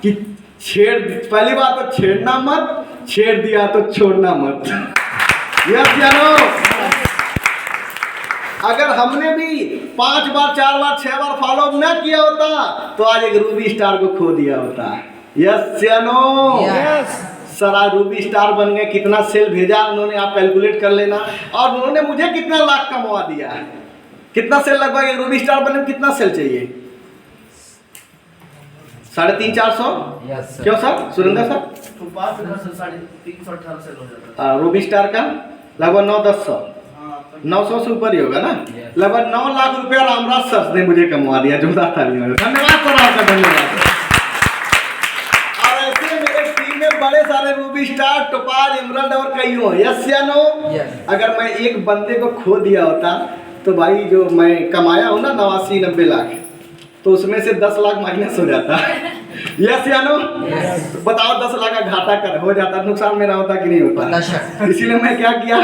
कि पहली बात तो छेड़ना मत, छेड़ दिया तो छोड़ना मत। यस या नो? अगर हमने भी 5 बार 4 बार 6 बार फॉलो न किया होता तो आज एक रूबी स्टार को खो दिया होता। यस या नो? यस। सर आज रूबी स्टार बन गए, कितना सेल भेजा उन्होंने आप कैलकुलेट कर लेना, और उन्होंने मुझे कितना लाख कमवा दिया। कितना सेल लगभग एक रूबी स्टार बनने में कितना सेल चाहिए? 350-400? यस क्यों सर? सुरेंद्र सर? तो 5 से 318 सेल हो जाता है। रूबी स्टार का लगभग 900-1000 900 से ऊपर ही होगा ना। लगभग 9 लाख रुपया रामराज सर ने मुझे कमवा दिया। जोरदार तालियां। धन्यवाद सर आपका, धन्यवाद। और ऐसे मेरे टीम में बड़े सारे रूबी स्टार, टोपाज, एमराल्ड और कई हो। यस या नो? अगर मैं एक बंदे को खो दिया होता तो भाई जो मैं कमाया हूँ ना 89-90 लाख, तो उसमें से 10 लाख माइनस हो जाता। यस या नो? बताओ 10 लाख का घाटा हो जाता, नुकसान मेरा होता कि नहीं होता? इसीलिए मैं क्या किया?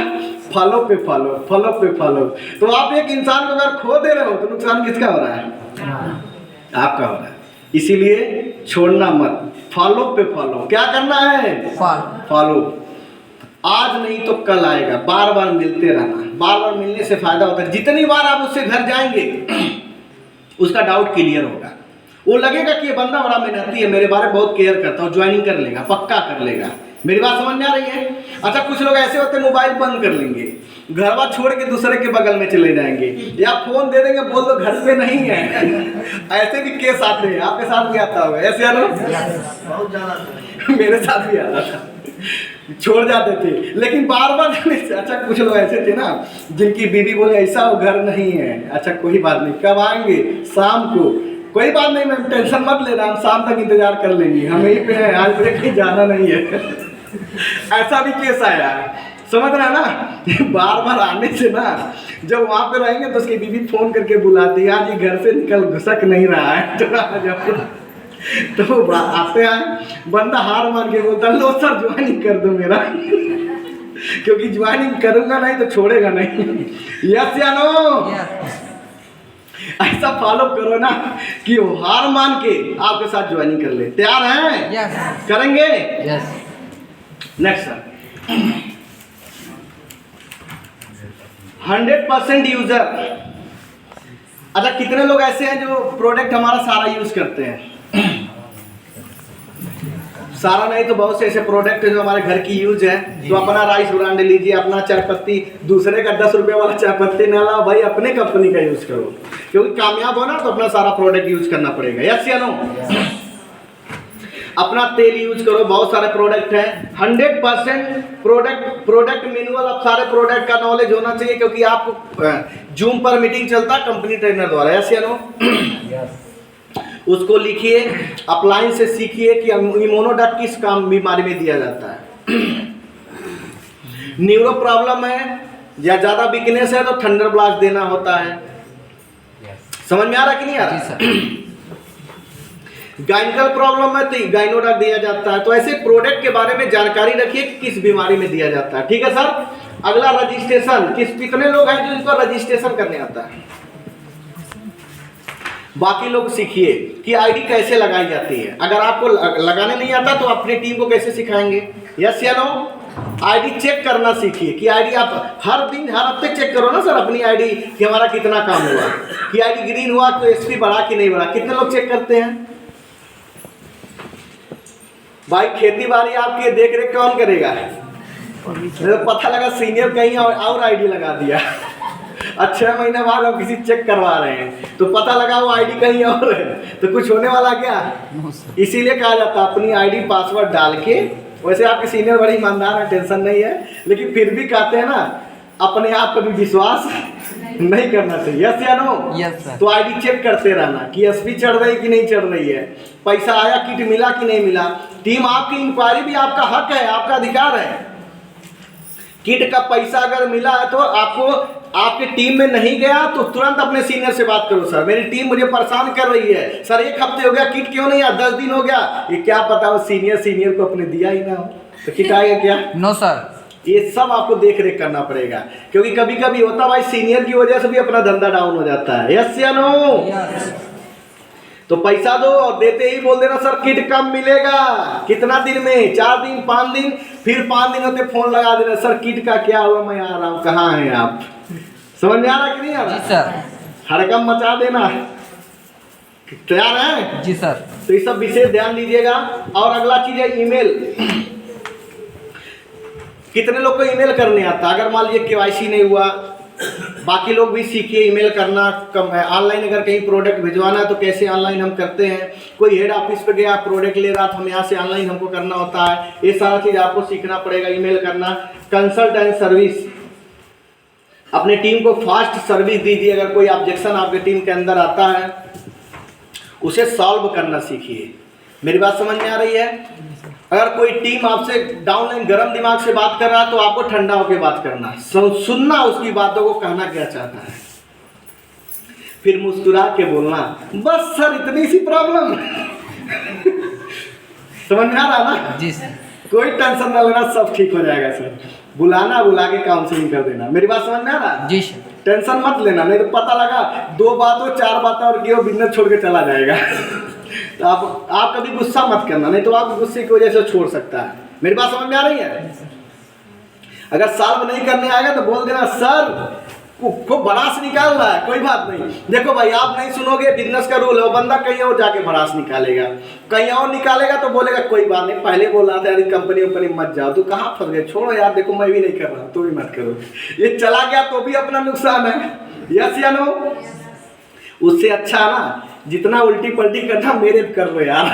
फॉलो पे फॉलो। तो आप एक इंसान को अगर खो दे रहे हो तो नुकसान किसका हो रहा है? आपका हो रहा है। इसीलिए छोड़ना मत, फॉलो पे फॉलो। क्या करना है? फॉलो। आज नहीं तो कल आएगा, बार बार मिलते रहना। बार बार मिलने से फायदा होता है। जितनी बार आप उससे घर जाएंगे उसका डाउट क्लियर होगा। वो लगेगा कि ये बंदा बड़ा मेहनती है, मेरे बारे में बहुत केयर करता हूँ, ज्वाइनिंग कर लेगा, पक्का कर लेगा। मेरी बात समझ में आ रही है? अच्छा, कुछ लोग ऐसे होते हैं मोबाइल बंद कर लेंगे, घरवा छोड़ के दूसरे के बगल में चले जाएंगे, या फोन दे देंगे, बोल दो घर पे नहीं है। ऐसे भी केस आते हैं, आपके साथ भी आता होगा। ऐसे यार बहुत ज्यादा मेरे साथ भी आता था, छोड़ जाते थे, लेकिन बार बार। अच्छा, कुछ लोग ऐसे थे ना जिनकी बीवी बोले ऐसा वो घर नहीं है। अच्छा कोई बात नहीं, कब आएंगे? शाम को। कोई बात नहीं मैम, टेंशन मत लेना, हम शाम तक इंतजार कर लेंगे, हम यहीं पे हैं, आज मुझे कहीं जाना नहीं है। ऐसा भी केस आया है, समझ रहा है ना? बार बार आने से ना जब वहाँ पे रहेंगे तो उसकी बीवी फोन करके बुलाती है, आज ये घर से निकल घुसक नहीं रहा है तो आ जाओ। तो आते हैं, बंदा हार मान के बोलता लो सर ज्वाइनिंग कर दो मेरा क्योंकि ज्वाइनिंग करूंगा नहीं तो छोड़ेगा नहीं। यस या नो? ऐसा फॉलो करो ना कि वो हार मान के आपके साथ ज्वाइनिंग कर ले। तैयार हैं? यस करेंगे? Yes next sir, 100% user. अच्छा, कितने लोग ऐसे हैं जो प्रोडक्ट हमारा सारा यूज करते हैं? सारा नहीं तो बहुत से ऐसे प्रोडक्ट है जो हमारे घर की यूज है। तो अपना राइस ब्रांड लीजिए, अपना चाय पत्ती, दूसरे का 10 रुपये वाला चाय पत्ती ना लाओ भाई, अपने कंपनी का यूज करो, क्योंकि कामयाब हो ना तो अपना सारा प्रोडक्ट यूज करना पड़ेगा। यस या नो? अपना तेल यूज करो, बहुत सारे प्रोडक्ट हैं। 100% प्रोडक्ट मैनुअल, अब सारे प्रोडक्ट का नॉलेज होना चाहिए, क्योंकि आपको जूम पर मीटिंग चलता है कंपनी ट्रेनर द्वारा। यस या नो? उसको लिखिए, अप्लायंस से सीखिए कि इम्यूनोडक्ट किस काम बीमारी में दिया जाता है। न्यूरो प्रॉब्लम है या ज़्यादा वीकनेस है तो थंडर ब्लास्ट देना होता है। समझ में आ रहा कि नहीं आ रहा? गाइनिकल प्रॉब्लम है तो गाइनोडक्ट दिया जाता है। तो ऐसे प्रोडक्ट के बारे में जानकारी रखिए कि किस बीमारी में दिया जाता है। ठीक है सर? अगला रजिस्ट्रेशन, कितने लोग हैं जो इनको रजिस्ट्रेशन करने आता है? बाकी लोग सीखिए कि आईडी कैसे लगाई जाती है। अगर आपको लगाने नहीं आता तो अपनी टीम को कैसे सिखाएंगे? यस या नो? आईडी चेक करना सीखिए कि आईडी आप हर दिन हर हफ्ते चेक करो ना सर अपनी आईडी कि हमारा कितना काम हुआ, कि आईडी ग्रीन हुआ तो एसपी बढ़ा कि नहीं बढ़ा। कितने लोग चेक करते हैं भाई? खेती बाड़ी आपकी देख रेख कौन करेगा? तो पता लगा सीनियर कहीं और आईडी लगा दिया और 6 महीने बाद हम किसी चेक करवा रहे हैं तो पता लगा वो आईडी कहीं और है, तो कुछ होने वाला क्या? इसीलिए कहा जाता है अपनी आईडी पासवर्ड डाल के। वैसे आपके सीनियर बड़े ईमानदार हैं, टेंशन नहीं है, लेकिन फिर भी कहते हैं ना अपने आप कभी विश्वास नहीं करना चाहिए। यस या नो? Yes sir. तो आईडी चेक करते रहना कि एसपी चढ़ रही कि नहीं चढ़ रही है, पैसा आया, किट मिला कि नहीं मिला। टीम आपकी इंक्वायरी भी आपका हक है, आपका अधिकार है। किट का पैसा अगर मिला है तो आपको आपके टीम में नहीं गया तो तुरंत अपने सीनियर से बात करो, सर मेरी टीम मुझे परेशान कर रही है, सर 1 हफ्ते हो गया किट क्यों नहीं आया, 10 दिन हो गया। ये क्या पता वो सीनियर को अपने दिया ही ना हो तो किट आएगा क्या? No sir. ये सब आपको देख रेख करना पड़ेगा, क्योंकि कभी कभी होता भाई सीनियर की वजह से भी अपना धंधा डाउन हो जाता है। यस या नो? तो पैसा दो और देते ही बोल देना सर किट कब मिलेगा, कितना दिन में, 4 दिन 5 दिन, फिर 5 दिन होते फोन लगा देना सर किट का क्या हुआ, मैं आ रहा हूँ, कहाँ हैं आप? समझ में आ रहा कि नहीं आ रहा? जी सर। हड़कम मचा देना। तैयार है? जी सर। तो ये सब विशेष ध्यान दीजिएगा। और अगला चीज है ईमेल। कितने लोग को ईमेल करने आता? अगर मान लीजिए केवाईसी नहीं हुआ, बाकी लोग भी सीखिए ईमेल करना। ऑनलाइन अगर कहीं प्रोडक्ट भिजवाना है तो कैसे ऑनलाइन हम करते हैं। कोई हेड ऑफिस पे गया प्रोडक्ट ले रहा तो हम यहाँ से ऑनलाइन हमको करना होता है। ये सारा चीज़ आपको सीखना पड़ेगा, ईमेल करना। कंसल्ट एंड सर्विस, अपने टीम को फास्ट सर्विस दीजिए। अगर कोई ऑब्जेक्शन आपके टीम के अंदर आता है उसे सॉल्व करना सीखिए। मेरी बात समझ में आ रही है? अगर कोई टीम आपसे डाउनलाइन गर्म दिमाग से बात कर रहा है तो आपको ठंडा होकर बात करना, सुनना उसकी बातों को, कहना क्या चाहता है, फिर मुस्कुरा के बोलना बस सर इतनी सी प्रॉब्लम। समझ में आ रहा ना? जी सर। कोई टेंशन ना लेना, सब ठीक हो जाएगा सर। बुलाना, बुला के काउंसलिंग कर देना। मेरी बात समझ में आ रहा? जी सर। टेंशन मत लेना, नहीं तो पता लगा 2 बातों 4 बातें और क्यों बिजनेस छोड़ के चला जाएगा। तो आप कभी गुस्सा मत करना, नहीं तो आप गुस्से की वजह से छोड़ सकता है। मेरी बात समझ में आ रही है? अगर सॉल्व नहीं करने आएगा तो बोल देना सर खूब भड़ास निकाल रहा है, कोई बात नहीं। देखो भाई आप नहीं सुनोगे, बिजनेस का रूल है, वो बंदा कहीं और जाके भड़ास निकालेगा, कहीं और निकालेगा तो बोलेगा कोई बात नहीं, पहले बोल रहा था यार कंपनी मत जाओ, तू कहाँ फंस गए, छोड़ो यार, देखो मैं भी नहीं कर रहा, तू भी मत करो। ये चला गया तो भी अपना नुकसान है। यस या नो? उससे अच्छा ना जितना उल्टी पलटी करना मेरे कर लो यार।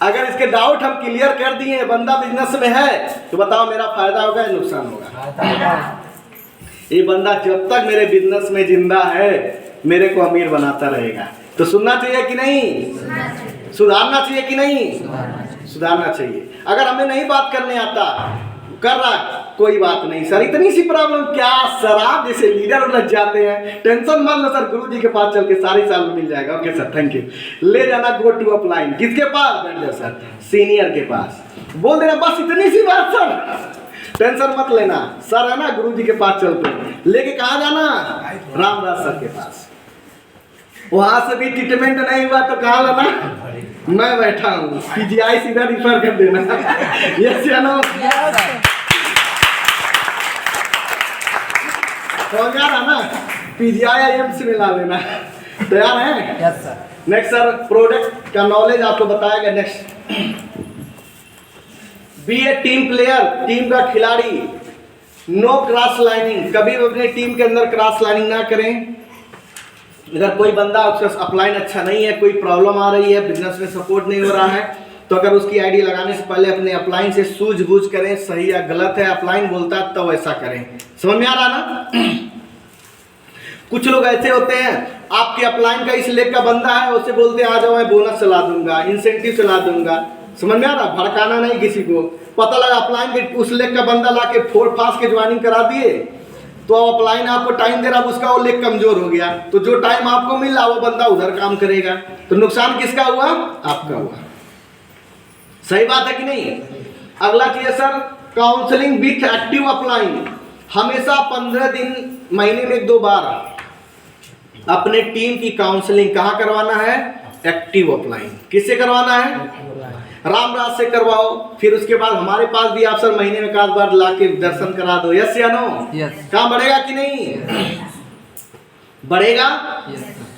अगर इसके डाउट हम क्लियर कर दिए, बंदा बिजनेस में है तो बताओ मेरा फायदा होगा या नुकसान होगा? ये बंदा जब तक मेरे बिजनेस में जिंदा है मेरे को अमीर बनाता रहेगा। तो सुनना चाहिए कि नहीं? सुधारना चाहिए कि नहीं? सुधारना चाहिए। अगर हमें नहीं बात करने आता, कर रहा है, कोई बात नहीं सर, इतनी सी प्रॉब्लम क्या सर, आप जैसे लीडर उलझ जाते हैं, टेंशन मत लो सर, गुरुजी के पास चल के सारे साल में मिल जाएगा। Okay sir, thank you. ले जाना गो टू अपलाइन, किसके पास? बैठ जाओ सर, सीनियर के पास, बोल देना बस इतनी सी बात सर, टेंशन मत लेना सर, है ना, गुरुजी के पास चलते हैं। लेके कहाँ जाना? रामदास सर के पास। वहां से भी ट्रीटमेंट नहीं हुआ तो कहाँ लाना? मैं बैठा हूँ, पीजीआई सीधा रिफर कर देना। यस या नो? समझ आ रहा ना? पीजीआई एम्स में ला लेना। तैयार है? Yes sir. Next sir, product का नॉलेज आपको बताया गया। नेक्स्ट, बी ए टीम प्लेयर, टीम का खिलाड़ी, नो क्रॉस लाइनिंग, कभी भी अपने टीम के अंदर क्रॉस लाइनिंग ना करें। अगर कोई बंदा उसका अपलाइन अच्छा नहीं है, कोई प्रॉब्लम आ रही है, बिजनेस में सपोर्ट नहीं हो रहा है, तो अगर उसकी आईडी लगाने से पहले अपने अपलाइन से सूझबूझ करें, सही या गलत है, अपलाइन बोलता है तो ऐसा करें। समझ में आ रहा ना? कुछ लोग ऐसे होते हैं, आपके अपलाइन का इस लेग का बंदा है, उससे बोलते हैं आ जाओ मैं बोनस चला दूंगा, इंसेंटिव चला दूंगा। समझ में आ रहा? भड़काना नहीं किसी को। पता लगा अपलाइन के उस लेग का बंदा ला के फोड़ फास के ज्वाइनिंग करा दिए, तो अपलाइन आपको टाइम दे रहा, उसका वो लेग कमजोर हो गया, तो जो टाइम आपको मिल रहा वो बंदा उधर काम करेगा, तो नुकसान किसका हुआ? आपका हुआ। सही बात है कि नहीं? अगला चीज है sir, counselling with active upline, हमेशा 15 दिन महीने में 2 बार अपने टीम की काउंसलिंग कहाँ करवाना है? Active upline. किससे करवाना है? रामराज से करवाओ। फिर उसके बाद हमारे पास भी आप सर महीने में 1 बार ला के दर्शन करा दो। यस या नो? यस। काम बढ़ेगा कि नहीं? बढ़ेगा।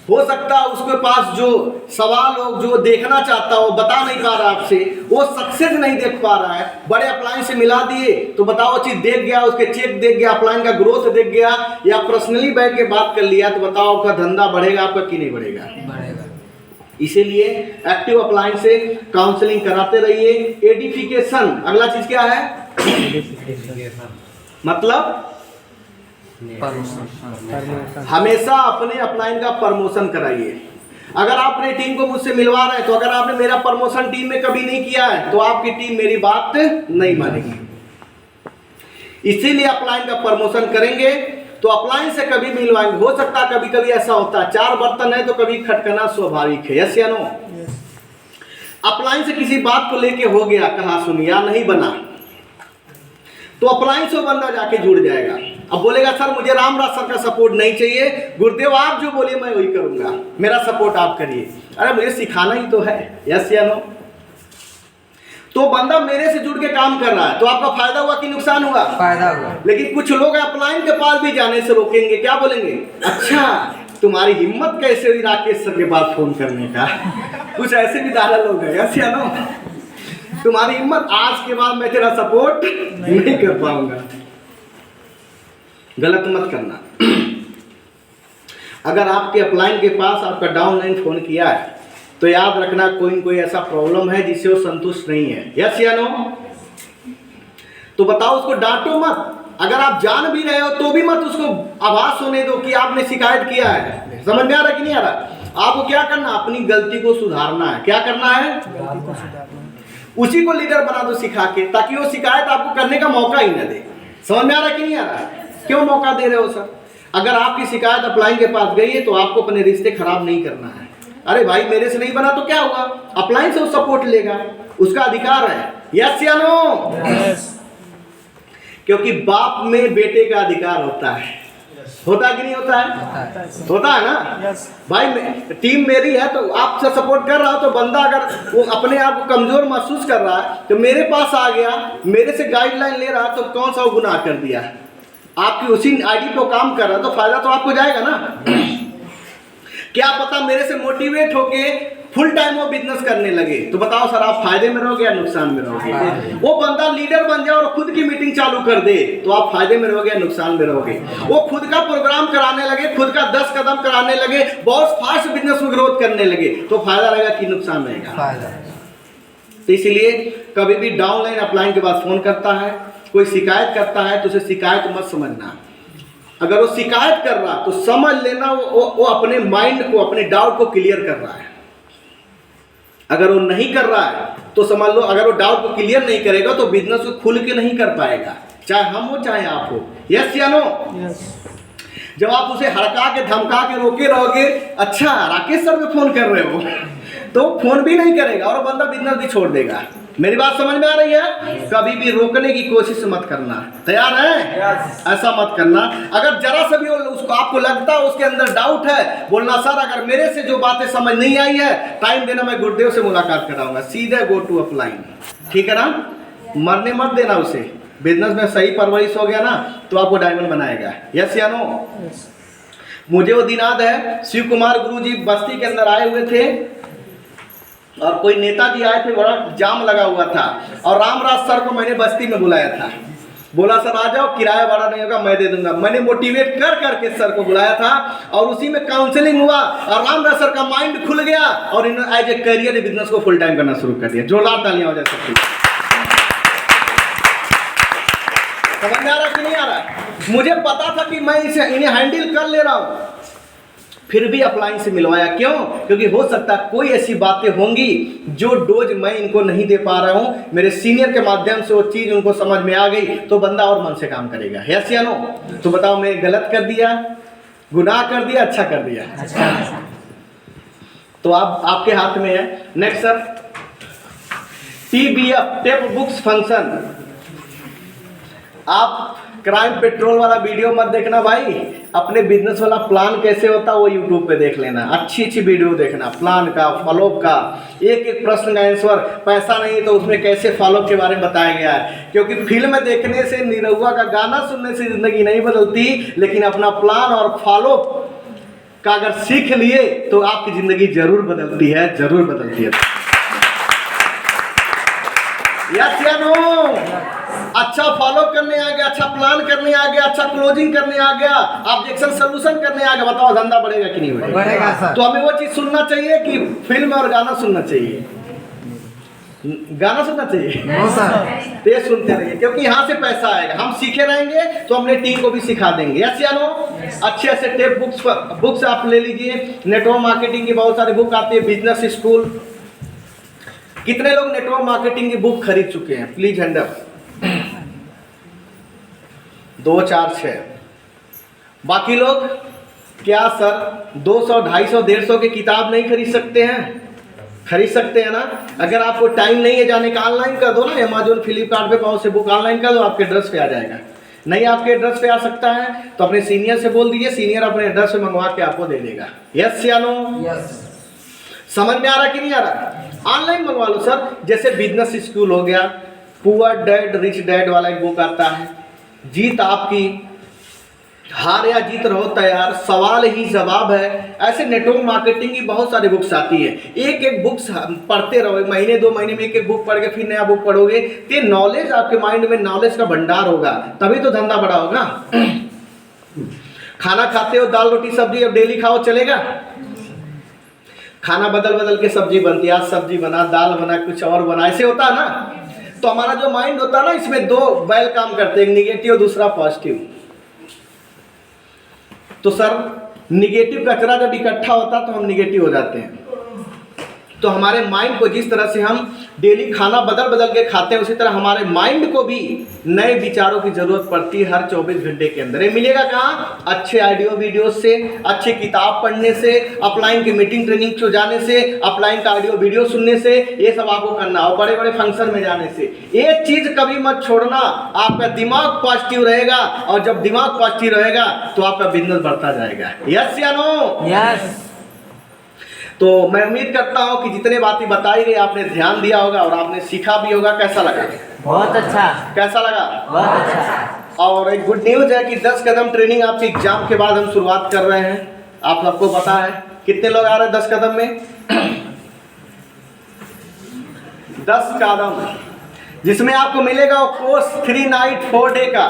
हो सकता है उसके पास जो सवाल हो, जो देखना चाहता हो, बता नहीं पा रहा आपसे, वो सक्सेस नहीं देख पा रहा है। बड़े अपलाइन से मिला दिए तो बताओ चीज देख गया, उसके चेक देख गया, अपलाइन का ग्रोथ देख गया, या पर्सनली बैठ के बात कर लिया, तो बताओ आपका धंधा बढ़ेगा आपका कि नहीं बढ़ेगा? बढ़ेगा। इसीलिए एक्टिव अपलाइन से काउंसलिंग कराते रहिए। एडिफिकेशन, अगला चीज क्या है? मतलब हमेशा अपने अपलाइन का प्रमोशन कराइए। अगर आप अपनी टीम को मुझसे मिलवा रहे हैं, तो अगर आपने मेरा प्रमोशन टीम में कभी नहीं किया है, तो आपकी टीम मेरी बात नहीं मानेगी। इसीलिए अपलाइन का प्रमोशन करेंगे तो अपलाइन से कभी मिलवाएंगे। हो सकता है कभी कभी ऐसा होता है, 4 बर्तन है तो कभी खटकना स्वाभाविक है। यस या नो? अपलाइन से किसी बात को लेके हो गया, कहा सुनी या नहीं बना, तो अपलाइन से बंदा जाके जुड़ जाएगा। अब बोलेगा सर मुझे रामराज सर का सपोर्ट नहीं चाहिए, गुरुदेव आप जो बोलिए मैं वही करूंगा, मेरा सपोर्ट आप करिए। अरे मुझे सिखाना ही तो है। यस या नो? तो बंदा मेरे से जुड़ के काम कर रहा है, तो आपका फायदा हुआ कि नुकसान हुआ? फायदा हुआ। लेकिन कुछ लोग अपलाइन के पास भी जाने से रोकेंगे। क्या बोलेंगे? अच्छा तुम्हारी हिम्मत कैसे हुई राकेश सर के पास फोन करने का? कुछ ऐसे भी दादा लोग हैं। यस या नो? तुम्हारी हिम्मत, आज के बाद मैं तेरा सपोर्ट नहीं कर पाऊंगा। गलत मत करना। अगर आपके अपलाइन के पास आपका डाउनलाइन फोन किया है, तो याद रखना कोई न कोई ऐसा प्रॉब्लम है जिससे वो संतुष्ट नहीं है। यस या नो? तो बताओ, उसको डांटो मत। अगर आप जान भी रहे हो तो भी मत उसको आभास होने दो कि आपने शिकायत किया है। समझ में आ रहा कि नहीं आ रहा? आपको क्या करना? अपनी गलती को सुधारना है। क्या करना है? उसी को लीडर बना दो सिखा के, ताकि वो शिकायत आपको करने का मौका ही न दे। समझ में आ रहा कि नहीं आ रहा? क्यों मौका दे रहे हो सर? अगर आपकी शिकायत अपलाइन के पास गई है तो आपको अपने रिश्ते खराब नहीं करना है। अरे भाई मेरे से नहीं बना तो क्या हुआ, अपलाइन से वो सपोर्ट लेगा, उसका अधिकार है। यस या नो? क्योंकि बाप में बेटे का अधिकार होता है। होता है कि नहीं होता है? होता है ना? भाई टीम मेरी है तो आपसे सपोर्ट कर रहा हो, तो बंदा अगर वो अपने आप को कमजोर महसूस कर रहा है तो मेरे पास आ गया, मेरे से गाइडलाइन ले रहा, तो कौन सा गुनाह कर दिया? आपकी उसी आईडी पे काम कर रहा, तो फायदा तो आपको जाएगा ना। क्या पता मेरे से मोटिवेट होके फुल टाइम वो बिजनेस करने लगे, तो बताओ सर आप फायदे में रहोगे या नुकसान में रहोगे? वो बंदा लीडर बन जाए और खुद की मीटिंग चालू कर दे, तो आप फायदे में रहोगे या नुकसान में रहोगे? वो खुद का प्रोग्राम कराने लगे, खुद का 10 कदम कराने लगे, बहुत फास्ट बिजनेस में ग्रोथ करने लगे, तो फायदा रहेगा कि नुकसान रहेगा? फायदा। तो इसलिए कभी भी डाउनलाइन अपलाइन के बाद फोन करता है, कोई शिकायत करता है, तो उसे शिकायत मत समझना। अगर वो शिकायत कर रहा तो समझ लेना वो अपने माइंड को, अपने डाउट को क्लियर कर रहा है। अगर वो नहीं कर रहा है तो समझ लो अगर वो डाउट को क्लियर नहीं करेगा तो बिजनेस को खुल के नहीं कर पाएगा, चाहे हम हो चाहे आप हो। यस या नो? जब आप उसे हड़का के धमका के रोके रहोगे, अच्छा राकेश सर को फोन कर रहे हो, तो फोन भी नहीं करेगा और बंदा बिजनेस भी छोड़ देगा। मेरी बात समझ में आ रही है? कभी भी रोकने की कोशिश मत करना। तैयार है? ऐसा मत करना। अगर जरा सा भी उसको आपको लगता है उसके अंदर डाउट है, बोलना सर अगर मेरे से जो बातें समझ नहीं आई है, टाइम देना, मैं गुरुदेव से मुलाकात कराऊंगा, सीधे गो टू अपलाइन। ठीक है ना? मरने मत देना उसे। बिजनेस में सही परवरिश हो गया ना तो आपको डायमंड बनाएगा। यस या नो? मुझे वो दिन याद है, शिव कुमार गुरुजी बस्ती के अंदर आए हुए थे और कोई नेताजी आए थे, बड़ा जाम लगा हुआ था और रामराज सर को मैंने बस्ती में बुलाया था। बोला सर आ जाओ, किराया भाड़ा नहीं होगा मैं दे दूंगा। मैंने मोटिवेट कर करके सर को बुलाया था और उसी में काउंसलिंग हुआ और रामराज सर का माइंड खुल गया और इन्होंने एज ए करियर बिजनेस को फुल टाइम करना शुरू कर दिया। जोरदार तालियां हो जा सकती। समझ में आ रहा कि नहीं आ रहा? मुझे पता था कि मैं इन्हें हैंडल कर ले रहा हूं, फिर भी अपलाइन से मिलवाया। क्यों? क्योंकि हो सकता है कोई ऐसी बातें होंगी जो डोज मैं इनको नहीं दे पा रहा हूं, मेरे सीनियर के माध्यम से वो चीज उनको समझ में आ गई तो बंदा और मन से काम करेगा। यस या नो? तो बताओ मैं गलत कर दिया, गुनाह कर दिया, अच्छा कर दिया? अच्छा। तो आप आपके हाथ में है। Next sir, TBF tape books function. आप क्राइम पेट्रोल वाला वीडियो मत देखना भाई, अपने बिजनेस वाला प्लान कैसे होता है वो यूट्यूब पे देख लेना। अच्छी अच्छी वीडियो देखना, प्लान का, फॉलोअप का, एक एक प्रश्न का आंसर। पैसा नहीं तो उसमें कैसे फॉलोअप के बारे में बताया गया है। क्योंकि फिल्म देखने से, निरहुआ का गाना सुनने से जिंदगी नहीं बदलती, लेकिन अपना प्लान और फॉलोअप का अगर सीख लिए तो आपकी जिंदगी जरूर बदलती है, जरूर बदलती है। यस या नो? अच्छा फॉलो करने आ गया, अच्छा प्लान करने आ गया, अच्छा क्लोजिंग करने आ गया, ऑब्जेक्शन सोल्यूशन करने आ गया, बताओ धंधा बढ़ेगा कि नहीं बढ़ेगा? बढ़ेगा सर। तो हमें वो चीज सुनना चाहिए कि फिल्म और गाना सुनना चाहिए? गाना सुनना चाहिए? No sir. तो ये सुनते रहिए क्योंकि यहाँ से पैसा आएगा। हम सीखे रहेंगे तो अपने टीम को भी सिखा देंगे। यस या नो? अच्छे अच्छे टेप बुक्स आप ले लीजिए। नेटवर्क मार्केटिंग की बहुत सारी बुक आती है, बिजनेस स्कूल। कितने लोग नेटवर्क मार्केटिंग की बुक खरीद चुके हैं? Please hand up. 2 4 6। बाकी लोग क्या सर 200 250 150 की किताब नहीं खरीद सकते हैं? खरीद सकते हैं ना। अगर आपको टाइम नहीं है जाने का, ऑनलाइन कर दो ना, अमेजोन फ्लिपकार्ट पे बहुत से बुक ऑनलाइन कर दो, आपके एड्रेस पे आ जाएगा। नहीं आपके एड्रेस पे आ सकता है तो अपने सीनियर से बोल दीजिए, सीनियर अपने एड्रेस पे मंगवा के आपको दे देगा। यस या नो? यस। समझ में आ रहा कि नहीं आ रहा? ऑनलाइन मंगवा लो सर। जैसे बिजनेस स्कूल हो गया, पुअर डैड रिच डैड वाला एक बुक आता है, जीत आपकी, हार या जीत रहो तैयार, सवाल ही जवाब है। ऐसे नेटवर्क मार्केटिंग की बहुत सारी बुक्स आती है। एक एक बुक्स पढ़ते रहो, महीने 2 महीने में एक एक बुक पढ़ के फिर नया बुक पढ़ोगे तो नॉलेज आपके माइंड में, नॉलेज का भंडार होगा, तभी तो धंधा बड़ा होगा। खाना खाते हो दाल रोटी सब्जी, अब डेली खाओ चलेगा? खाना बदल बदल के सब्जी बनती है, आज सब्जी बना, दाल बना, कुछ और बना, ऐसे होता है ना। तो हमारा जो माइंड होता है ना, इसमें 2 बैल काम करते हैं, एक निगेटिव दूसरा पॉजिटिव। तो सर निगेटिव कचरा जब इकट्ठा होता है तो हम निगेटिव हो जाते हैं। तो हमारे माइंड को जिस तरह से हम डेली खाना बदल बदल के खाते हैं, उसी तरह हमारे माइंड को भी नए विचारों की जरूरत पड़ती है हर 24 घंटे के अंदर। ये मिलेगा कहाँ? अच्छे ऑडियो वीडियो से, अच्छे किताब पढ़ने से, अपलाइन की मीटिंग ट्रेनिंग को जाने से, अपलाइन का ऑडियो वीडियो सुनने से, ये सब आपको करना हो, बड़े बड़े फंक्शन में जाने से। ये चीज कभी मत छोड़ना। आपका दिमाग पॉजिटिव रहेगा और जब दिमाग पॉजिटिव रहेगा तो आपका बिजनेस बढ़ता जाएगा। यस या नो? यस। तो मैं उम्मीद करता हूं कि जितने बातें बताई गई आपने ध्यान दिया होगा और आपने सीखा भी होगा। कैसा लगा? बहुत अच्छा। कैसा लगा? बहुत अच्छा। और एक गुड न्यूज है कि 10 कदम ट्रेनिंग आपके एग्जाम के बाद हम शुरुआत कर रहे हैं। आप सबको पता है कितने लोग आ रहे हैं 10 कदम में? 10 कदम, जिसमें आपको मिलेगा वो कोर्स 3 नाइट 4 डे का,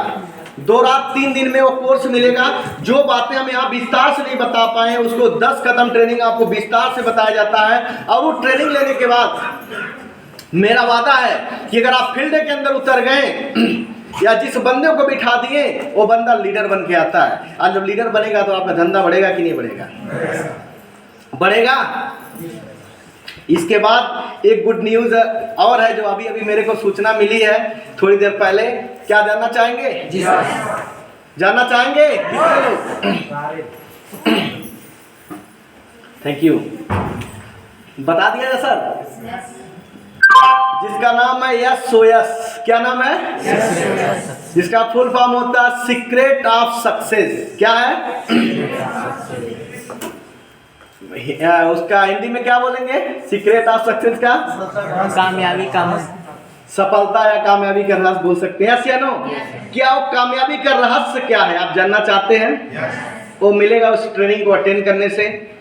2 रात 3 दिन में वो कोर्स मिलेगा। जो बातें हम यहाँ विस्तार से नहीं बता पाए उसको 10 कदम ट्रेनिंग आपको विस्तार से बताया जाता है। और वो ट्रेनिंग लेने के बाद मेरा वादा है कि अगर आप फील्ड के अंदर उतर गए या जिस बंदे को बिठा दिए वो बंदा लीडर बन के आता है। और जब लीडर बनेगा तो आपका धंधा बढ़ेगा कि नहीं बढ़ेगा? बढ़ेगा। इसके बाद एक गुड न्यूज़ और है जो अभी अभी मेरे को सूचना मिली है थोड़ी देर पहले। क्या जानना चाहेंगे? जी सर। जानना चाहेंगे कितने लोग? Thank you. बता दिया जा सर, जिसका नाम है यस सोयस। क्या नाम है? जिसका फुल फॉर्म होता है सीक्रेट ऑफ सक्सेस। क्या है उसका हिंदी में क्या बोलेंगे? सीक्रेट ऑफ सक्सेस का कामयाबी का सफलता या कामयाबी का रहस्य बोल सकते हैं। यस या नो? क्या वो कामयाबी का रहस्य क्या है आप जानना चाहते हैं? वो मिलेगा उस ट्रेनिंग को अटेंड करने से।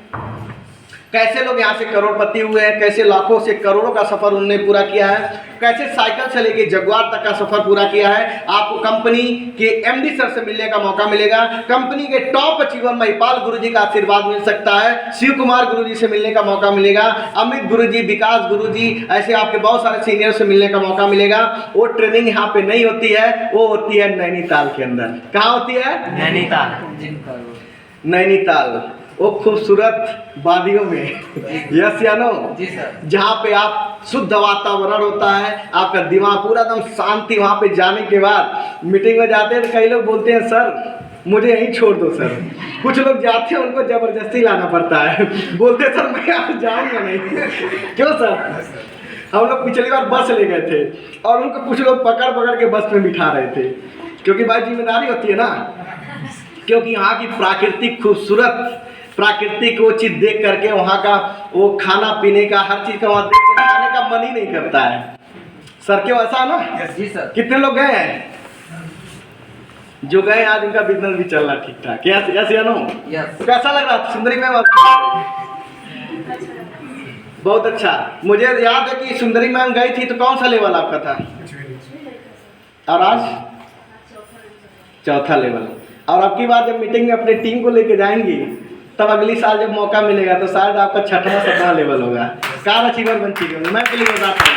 कैसे लोग यहाँ से करोड़पति हुए हैं, कैसे लाखों से करोड़ों का सफर उन्होंने पूरा किया है, कैसे साइकिल से लेके जगुआर तक का सफर पूरा किया है। आपको कंपनी के एमडी सर से मिलने का मौका मिलेगा, कंपनी के टॉप अचीवर महिपाल गुरुजी का आशीर्वाद मिल सकता है, शिव कुमार गुरुजी से मिलने का मौका मिलेगा, अमित गुरुजी, विकास गुरुजी, ऐसे आपके बहुत सारे सीनियर से मिलने का मौका मिलेगा। वो ट्रेनिंग यहाँ पे नहीं होती है, वो होती है नैनीताल के अंदर। कहाँ होती है? नैनीताल। नैनीताल, वो खूबसूरत वादियों में। यस या नो? जी सर। जहाँ पे आप शुद्ध वातावरण होता है, आपका दिमाग पूरा एकदम शांति। वहाँ पे जाने के बाद मीटिंग में जाते हैं तो कई लोग बोलते हैं सर मुझे यहीं छोड़ दो सर। कुछ लोग जाते हैं उनको जबरदस्ती लाना पड़ता है, बोलते सर मैं यहाँ जाऊँगा नहीं। क्यों सर? हम लोग पिछली बार बस ले गए थे और उनको कुछ लोग पकड़ पकड़ के बस में बिठा रहे थे, क्योंकि भाई जिम्मेदारी होती है ना। क्योंकि यहाँ की प्राकृतिक खूबसूरत प्राकृतिक वो चीज़ देख करके वहाँ का वो खाना पीने का हर चीज़ का वहाँ देख कर खाने का मन ही नहीं करता है। सर क्यों ऐसा है ना? जी सर। कितने कितने लोग गए हैं? जो गए आज उनका बिजनेस भी चल रहा ठीक ठाक। यस या नो? यस। तो कैसा लग रहा सुंदरी मैम? बहुत अच्छा। मुझे याद है कि सुंदरी मैम गई थी तो कौन सा लेवल आपका था? और आज चौथा लेवल। और अब की बार जब मीटिंग में अपने टीम को लेके जाएंगी तब अगली साल जब मौका मिलेगा तो शायद आपका छठवां 7वां लेवल होगा। कार अचीवर बन चुके होंगे। मैं के लिए बताता हूँ,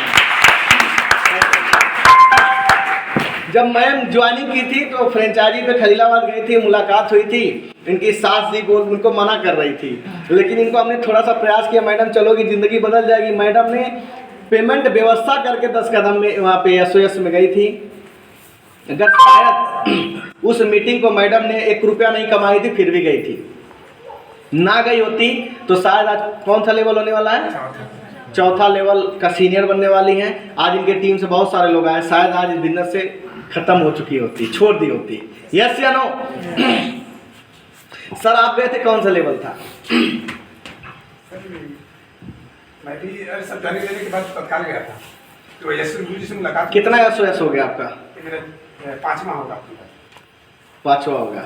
जब मैम ज्वाइनिंग की थी तो फ्रेंचाइजी पे खलीलाबाद गई थी, मुलाकात हुई थी। इनकी सास जी बोल उनको मना कर रही थी, लेकिन इनको हमने थोड़ा सा प्रयास किया, मैडम चलोगी ज़िंदगी बदल जाएगी। मैडम ने पेमेंट व्यवस्था करके 10 कदम में वहाँ पे SOS में गई थी। अगर शायद उस मीटिंग को मैडम ने 1 रुपया नहीं कमाई थी फिर भी गई थी, ना गई होती तो शायद आज कौन सा लेवल होने वाला है? चौथा लेवल का सीनियर बनने वाली हैं। आज इनके टीम से बहुत सारे लोग आए, शायद आज इस बिजनेस से खत्म हो चुकी होती, छोड़ दी होती। यस या नो? सर आप गए थे कौन सा लेवल था? मैं भी सरकारी लेने के बाद तत्काल गया था, तो यशवंत गुरु जी से मुलाकात। कितना SOS हो गया आपका? मेरा 5वां होगा। 5वां होगा।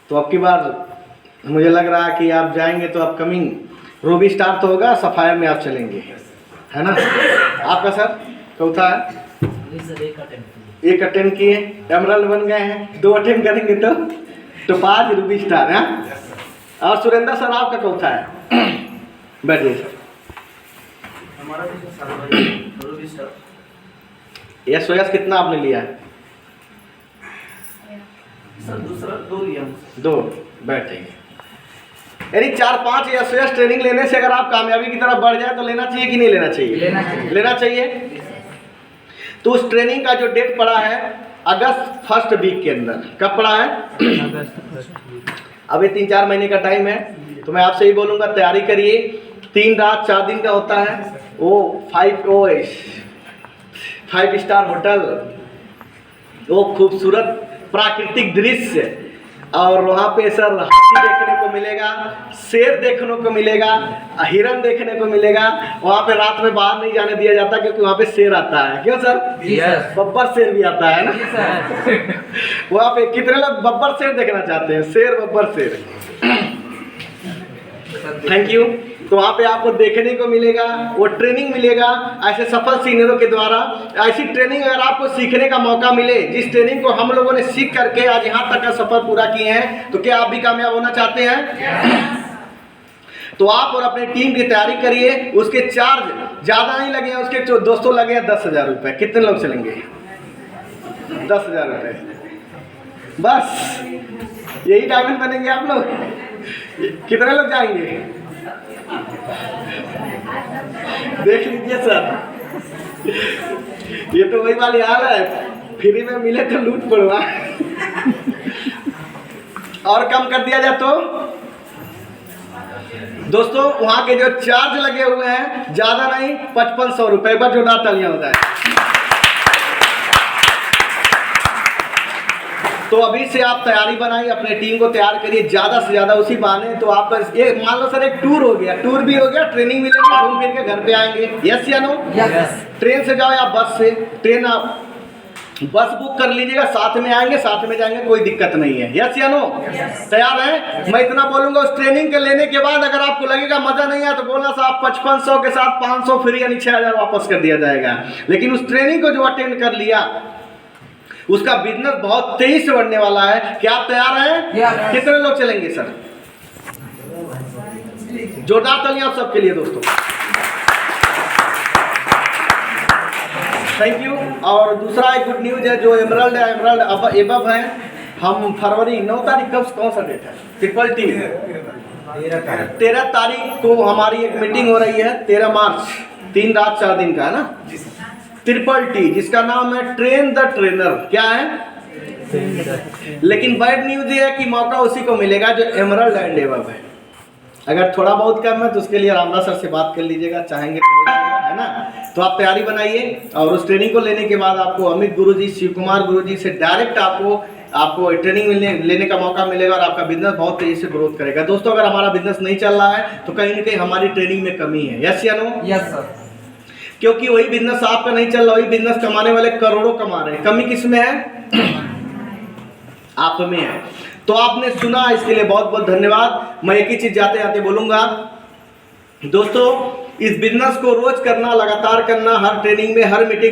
तो अब की बार मुझे लग रहा है कि आप जाएंगे तो अपकमिंग रूबी स्टार तो होगा, सफायर में आप चलेंगे, है ना? आपका सर चौथा है? एक अटेम्प्ट किए, एमरल्ड बन गए हैं। 2 अटेम्प्ट करेंगे तो 5 रूबी स्टार है। और सुरेंद्र सर आपका चौथा है? बैठिए सर। हमारा रूबी स्टार। SOS कितना आपने लिया है? सर दूसरा 2 लिया। 2। बैठेंगे। यानी 4-5 SOS ट्रेनिंग लेने से अगर आप कामयाबी की तरफ बढ़ जाए तो लेना चाहिए कि नहीं लेना चाहिए? लेना चाहिए। तो उस ट्रेनिंग का जो डेट पड़ा है अगस्त 1st वीक के अंदर। कब पड़ा है? अभी 3-4 महीने का टाइम है, तो मैं आपसे ही बोलूँगा तैयारी करिए। 3 रात 4 दिन का होता है। वो 5 स्टार होटल, वो खूबसूरत प्राकृतिक दृश्य, और वहाँ पे सर हाथी देखने को मिलेगा, शेर देखने को मिलेगा, हिरन देखने को मिलेगा। वहाँ पे रात में बाहर नहीं जाने दिया जाता क्योंकि वहाँ पे शेर आता है। क्यों सर? यस। बब्बर शेर भी आता है ना? वहाँ पे कितने लोग बब्बर शेर देखना चाहते हैं? शेर बब्बर शेर। Thank you. तो वहाँ पे आपको देखने को मिलेगा, वो ट्रेनिंग मिलेगा ऐसे सफल सीनियरों के द्वारा। ऐसी ट्रेनिंग अगर आपको सीखने का मौका मिले, जिस ट्रेनिंग को हम लोगों ने सीख करके आज यहाँ तक का सफर पूरा किए हैं, तो क्या आप भी कामयाब होना चाहते हैं? तो आप और अपनी टीम की तैयारी करिए। उसके चार्ज ज़्यादा नहीं लगे हैं, उसके जो दोस्तों लगे हैं 10,000 रुपये। कितने लोग चलेंगे? 10,000 रुपये बस। यही डायमंड बनेंगे आप लोग। कितने लोग जाएंगे? देख लीजिए सर, ये तो वही वाली हाल है, फ्री में मिले तो लूट पड़वा। और कम कर दिया जाए तो दोस्तों वहां के जो चार्ज लगे हुए हैं ज्यादा नहीं, 5500 रुपए, पर जोरदार तालियां हो जाए। तो अभी से आप तैयारी बनाइए, अपने टीम को तैयार करिए ज्यादा से ज्यादा, उसी बहाने तो आपका ये मान लो सर एक टूर हो गया, टूर भी हो गया, ट्रेनिंग मिलेगी, घूम फिर के घर पे आएंगे। यस या नो? ट्रेन से जाओ या बस से, ट्रेन आप बस बुक कर लीजिएगा, साथ में आएंगे साथ में जाएंगे, कोई दिक्कत नहीं है। यस या नो? तैयार है? मैं इतना बोलूंगा, उस ट्रेनिंग के लेने के बाद अगर आपको लगेगा मजा नहीं आया तो बोलना साहब 5500 के साथ 500 फ्री, यानी 6000 वापस कर दिया जाएगा। लेकिन उस ट्रेनिंग को जो अटेंड कर लिया उसका बिजनेस बहुत तेजी से बढ़ने वाला है। क्या आप तैयार हैं? कितने लोग चलेंगे सर? जोरदार तालियां आप सबके लिए दोस्तों, थैंक यू। और दूसरा एक गुड न्यूज है, जो एमरल्ड अब एबव है, हम फरवरी 9 तारीख, कौन सा डेट है? 13 तारीख को हमारी एक मीटिंग हो रही है, 13 मार्च, 3 रात 4 दिन का है ना, TTT, जिसका नाम है ट्रेन द ट्रेनर। क्या है? लेकिन बैड न्यूज ये है कि मौका उसी को मिलेगा जो एमरल्ड एंड एबव है। अगर थोड़ा बहुत कम है तो उसके लिए रामदास सर से बात कर लीजिएगा, चाहेंगे तो, है ना। तो आप तैयारी बनाइए, और उस ट्रेनिंग को लेने के बाद आपको अमित गुरुजी, शिव कुमार गुरुजी से डायरेक्ट आपको ट्रेनिंग लेने का मौका मिलेगा, और आपका बिजनेस बहुत तेजी से ग्रोथ करेगा। दोस्तों अगर हमारा बिजनेस नहीं चल रहा है तो कहीं ना कहीं हमारी ट्रेनिंग में कमी है। यस या नो? Yes sir. क्योंकि वही बिजनेस आपका नहीं चल रहा, वही बिजनेस कमाने वाले करोड़ों कमा रहे हैं, कमी किस में है? आप में है। तो आपने सुना, इसके लिए बहुत बहुत धन्यवाद। मैं एक ही चीज जाते जाते बोलूंगा दोस्तों, इस बिजनेस को रोज करना, लगातार करना, हर ट्रेनिंग में, हर मीटिंग